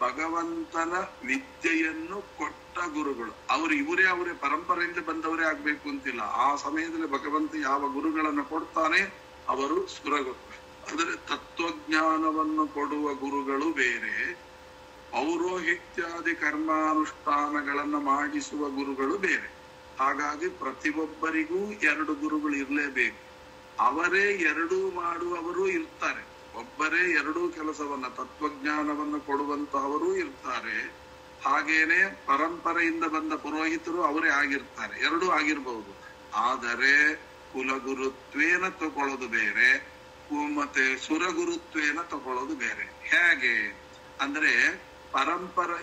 ಭಗವಂತನ ವಿದ್ಯೆಯನ್ನು ಕೊಟ್ಟ ಗುರುಗಳು. ಇವರೇ ಪರಂಪರೆಯಿಂದ ಬಂದವರೇ ಆಗ್ಬೇಕು ಅಂತಿಲ್ಲ. ಆ ಸಮಯದಲ್ಲಿ ಭಗವಂತ ಯಾವ ಗುರುಗಳನ್ನ ಕೊಡ್ತಾನೆ ಅವರು ಸುರಗುರು. ಅಂದ್ರೆ ತತ್ವಜ್ಞಾನವನ್ನು ಕೊಡುವ ಗುರುಗಳು ಬೇರೆ, ಪೌರೋಹಿತ್ಯಾದಿ ಕರ್ಮಾನುಷ್ಠಾನಗಳನ್ನ ಮಾಡಿಸುವ ಗುರುಗಳು ಬೇರೆ. ಹಾಗಾಗಿ ಪ್ರತಿಯೊಬ್ಬರಿಗೂ 2 ಗುರುಗಳು ಇರ್ಲೇಬೇಕು. ಅವರೇ ಎರಡೂ ಮಾಡುವವರು ಇರ್ತಾರೆ. ಒಬ್ಬರೇ ಎರಡೂ ಕೆಲಸವನ್ನ, ತತ್ವಜ್ಞಾನವನ್ನು ಕೊಡುವಂತಹವರು ಇರ್ತಾರೆ. ಹಾಗೇನೆ ಪರಂಪರೆಯಿಂದ ಬಂದ ಪುರೋಹಿತರು ಅವರೇ ಆಗಿರ್ತಾರೆ. ಎರಡೂ ಆಗಿರ್ಬಹುದು. ಆದರೆ ಕುಲಗುರುತ್ವೇನ ತಗೊಳ್ಳೋದು ಬೇರೆ, ಮತ್ತೆ ಸುರಗುರುತ್ವೇನ ತಗೊಳ್ಳೋದು ಬೇರೆ. ಹೇಗೆ ಅಂದ್ರೆ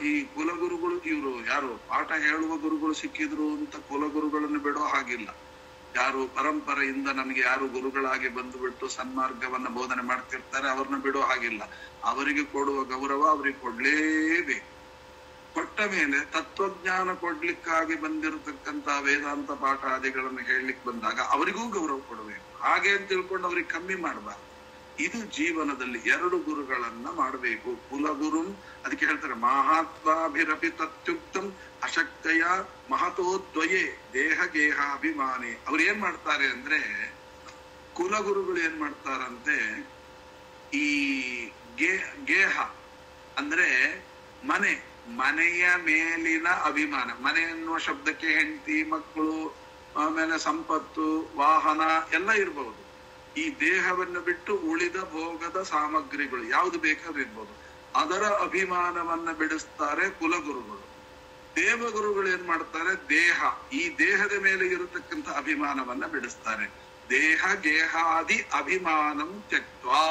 ಈ ಕುಲಗುರುಗಳು ಇವರು ಯಾರು ಪಾಠ ಹೇಳುವ ಗುರುಗಳು ಸಿಕ್ಕಿದ್ರು ಅಂತ ಕುಲಗುರುಗಳನ್ನು ಬಿಡೋ ಹಾಗಿಲ್ಲ. ಯಾರು ಪರಂಪರೆಯಿಂದ ನಮ್ಗೆ ಯಾರು ಗುರುಗಳಾಗಿ ಬಂದುಬಿಟ್ಟು ಸನ್ಮಾರ್ಗವನ್ನ ಬೋಧನೆ ಮಾಡ್ತಿರ್ತಾರೆ ಅವ್ರನ್ನ ಬಿಡೋ ಹಾಗಿಲ್ಲ. ಅವರಿಗೆ ಕೊಡುವ ಗೌರವ ಅವರಿಗೆ ಕೊಡ್ಲೇಬೇಕು. ಕೊಟ್ಟ ಮೇಲೆ ತತ್ವಜ್ಞಾನ ಕೊಡ್ಲಿಕ್ಕಾಗಿ ಬಂದಿರತಕ್ಕಂತ ವೇದಾಂತ ಪಾಠಾದಿಗಳನ್ನು ಹೇಳಲಿಕ್ಕೆ ಬಂದಾಗ ಅವರಿಗೂ ಗೌರವ ಕೊಡಬೇಕು. ಹಾಗೆ ಅಂತ ತಿಳ್ಕೊಂಡು ಅವ್ರಿಗೆ ಕಮ್ಮಿ ಮಾಡಬಾರ್ದು. ಇದು ಜೀವನದಲ್ಲಿ 2 ಗುರುಗಳನ್ನ ಮಾಡಬೇಕು. ಕುಲಗುರು ಅದಕ್ಕೆ ಹೇಳ್ತಾರೆ ಮಹಾತ್ಮಾಭಿರಪಿ ತತ್ಯುಕ್ತಂ ಅಶಕ್ತಯ ಮಹತೋದ್ವಯೇ ದೇಹ ಗೇಹಾಭಿಮಾನಿ. ಅವ್ರು ಏನ್ ಮಾಡ್ತಾರೆ ಅಂದ್ರೆ, ಕುಲಗುರುಗಳು ಏನ್ ಮಾಡ್ತಾರಂತೆ, ಈ ಗೇಹ ಅಂದ್ರೆ ಮನೆಯ ಮೇಲಿನ ಅಭಿಮಾನ. ಮನೆ ಅನ್ನುವ ಶಬ್ದಕ್ಕೆ ಹೆಂಡತಿ, ಮಕ್ಕಳು, ಆಮೇಲೆ ಸಂಪತ್ತು, ವಾಹನ ಎಲ್ಲ ಇರ್ಬಹುದು. ಈ ದೇಹವನ್ನು ಬಿಟ್ಟು ಉಳಿದ ಭೋಗದ ಸಾಮಗ್ರಿಗಳು ಯಾವ್ದು ಬೇಕಾದ್ರೂ ಇರ್ಬೋದು, ಅದರ ಅಭಿಮಾನವನ್ನ ಬಿಡಿಸ್ತಾರೆ ಕುಲಗುರುಗಳು. ದೇವಗುರುಗಳು ಏನ್ ಮಾಡ್ತಾರೆ, ಈ ದೇಹದ ಮೇಲೆ ಇರತಕ್ಕಂತ ಅಭಿಮಾನವನ್ನ ಬಿಡಿಸ್ತಾರೆ. ದೇಹ ಗೇಹಾದಿ ಅಭಿಮಾನಂ ತ್ಯಕ್ತ್ವಾ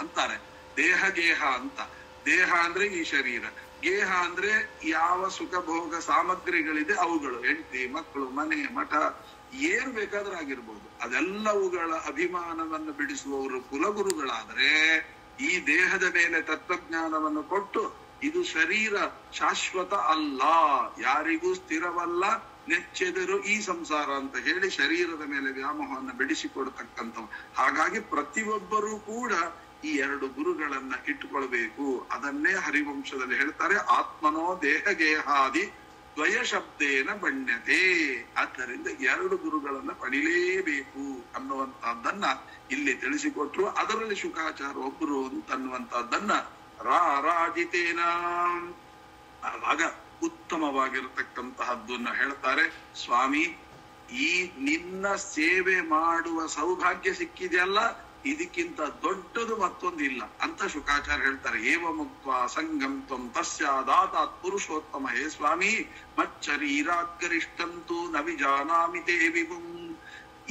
ಅಂತಾರೆ. ದೇಹ ಗೇಹ ಅಂತ. ದೇಹ ಅಂದ್ರೆ ಈ ಶರೀರ, ಗೇಹ ಅಂದ್ರೆ ಯಾವ ಸುಖ ಭೋಗ ಸಾಮಗ್ರಿಗಳಿದೆ ಅವುಗಳು, ಹೆಂಡತಿ, ಮಕ್ಕಳು, ಮನೆ, ಮಠ, ಏನ್ ಬೇಕಾದ್ರೂ ಆಗಿರ್ಬೋದು. ಅದೆಲ್ಲವುಗಳ ಅಭಿಮಾನವನ್ನು ಬಿಡಿಸುವವರು ಕುಲಗುರುಗಳಾದ್ರೆ, ಈ ದೇಹದ ಮೇಲೆ ತತ್ವಜ್ಞಾನವನ್ನು ಕೊಟ್ಟು ಇದು ಶರೀರ ಶಾಶ್ವತ ಅಲ್ಲ, ಯಾರಿಗೂ ಸ್ಥಿರವಲ್ಲ, ನೆಚ್ಚೆದರು ಈ ಸಂಸಾರ ಅಂತ ಹೇಳಿ ಶರೀರದ ಮೇಲೆ ವ್ಯಾಮೋಹವನ್ನು ಬಿಡಿಸಿಕೊಡ್ತಕ್ಕಂಥವು. ಹಾಗಾಗಿ ಪ್ರತಿಯೊಬ್ಬರೂ ಕೂಡ ಈ 2 ಗುರುಗಳನ್ನ ಇಟ್ಟುಕೊಳ್ಬೇಕು. ಅದನ್ನೇ ಹರಿವಂಶದಲ್ಲಿ ಹೇಳ್ತಾರೆ, ಆತ್ಮನೋ ದೇಹ ಗೇಹಾದಿ ದ್ವಯ ಶಬ್ದೇನ ಬಣ್ಯತೆ. ಆದ್ದರಿಂದ 2 ಗುರುಗಳನ್ನ ಪಡಿಲೇಬೇಕು ಅನ್ನುವಂತಹದ್ದನ್ನ ಇಲ್ಲಿ ತಿಳಿಸಿಕೊಟ್ರು. ಅದರಲ್ಲಿ ಶುಕಾಚಾರ ಒಬ್ಬರು ಅಂತ ಅನ್ನುವಂತಹದ್ದನ್ನ ರಾರಾಜಿತೇನ ಆವಾಗ ಉತ್ತಮವಾಗಿರತಕ್ಕಂತಹದ್ದನ್ನ ಹೇಳ್ತಾರೆ. ಸ್ವಾಮಿ, ಈ ನಿನ್ನ ಸೇವೆ ಮಾಡುವ ಸೌಭಾಗ್ಯ ಸಿಕ್ಕಿದೆಯಲ್ಲ, ಇದಕ್ಕಿಂತ ದೊಡ್ಡದು ಮತ್ತೊಂದಿಲ್ಲ ಅಂತ ಶುಕಾಚಾರ್ಯ ಹೇಳ್ತಾರೆ. ಏವ ಮುಕ್ತ ಸಂಗಂ ತ್ವಂ ತಸ್ಯಾದಾತಾತ್ ಪುರುಷೋತ್ತಮ. ಹೇ ಸ್ವಾಮಿ, ಮಚ್ಚರೀರಾಗರಿಷ್ಠಂತೂ ನ ವಿಜಾನಾಮಿ ತೇ ವಿಭುಂ.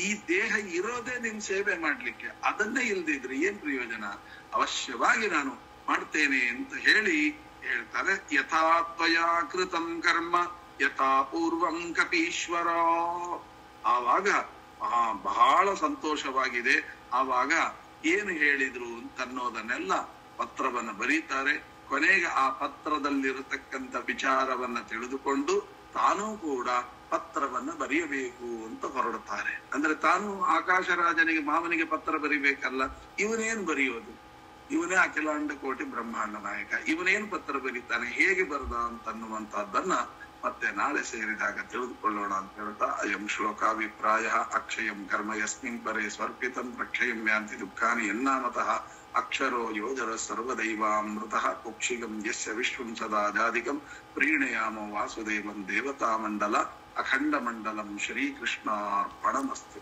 ಈ ದೇಹ ಇರೋದೇ ನಿನ್ ಸೇವೆ ಮಾಡ್ಲಿಕ್ಕೆ, ಅದನ್ನೇ ಇಲ್ದಿದ್ರೆ ಏನ್ ಪ್ರಯೋಜನ? ಅವಶ್ಯವಾಗಿ ನಾನು ಮಾಡ್ತೇನೆ ಅಂತ ಹೇಳಿ ಹೇಳ್ತಾರೆ. ಯಥಾ ತ್ವಯಾ ಕೃತಂ ಕರ್ಮ ಯಥಾ ಪೂರ್ವಂ ಕಪೀಶ್ವರ. ಆವಾಗ ಬಹಳ ಸಂತೋಷವಾಗಿದೆ. ಆವಾಗ ಏನು ಹೇಳಿದ್ರು ಅಂತನ್ನೋದನ್ನೆಲ್ಲ ಪತ್ರವನ್ನ ಬರೀತಾರೆ. ಕೊನೆಗೆ ಆ ಪತ್ರದಲ್ಲಿರತಕ್ಕಂಥ ವಿಚಾರವನ್ನ ತಿಳಿದುಕೊಂಡು ತಾನೂ ಕೂಡ ಪತ್ರವನ್ನ ಬರೆಯಬೇಕು ಅಂತ ಹೊರಡುತ್ತಾರೆ. ಅಂದ್ರೆ ತಾನು ಆಕಾಶರಾಜನಿಗೆ ಮಾವನಿಗೆ ಪತ್ರ ಬರಿಬೇಕಲ್ಲ, ಇವನೇನ್ ಬರೆಯೋದು? ಇವನೇ ಅಖಿಲಾಂಡ ಕೋಟಿ ಬ್ರಹ್ಮಾಂಡ ನಾಯಕ, ಇವನೇನ್ ಪತ್ರ ಬರೀತಾನೆ, ಹೇಗೆ ಬರದ ಅಂತನ್ನುವಂತಹದ್ದನ್ನ ಮತ್ತೆ ನಾಳೆ ಸೇರಿದಾಗ ತಿಳಿದುಕೊಳ್ಳೋಣ ಅಂತ ಹೇಳ್ತಾ, ಅಯಂ ಶ್ಲೋಕಾಭಿಪ್ರಾಯ ಅಕ್ಷಯಂ ಕರ್ಮ ಯಸ್ಮಿನ್ ಪರೇ ಸ್ವರ್ಪಿತಂ ಪ್ರಕ್ಷಯಂ ಯಾಂತಿ ದುಃಖಾನಿ ಯನ್ನಾಮತಃ ಅಕ್ಷರೋ ಯೋಜರ ಸರ್ವದೈವಾಮೃತಃ ಕುಕ್ಷಿಗಂ ಯಸ್ಯ ವಿಶ್ವಂ ಸದಾ ಜಾಧಿಕಂ ಪ್ರೀಣಯಾಮೋ ವಾಸುದೇವಂ ದೇವತಾ ಮಂಡಲ ಅಖಂಡ ಮಂಡಲಂ ಶ್ರೀಕೃಷ್ಣಾರ್ಪಣಮಸ್ತು.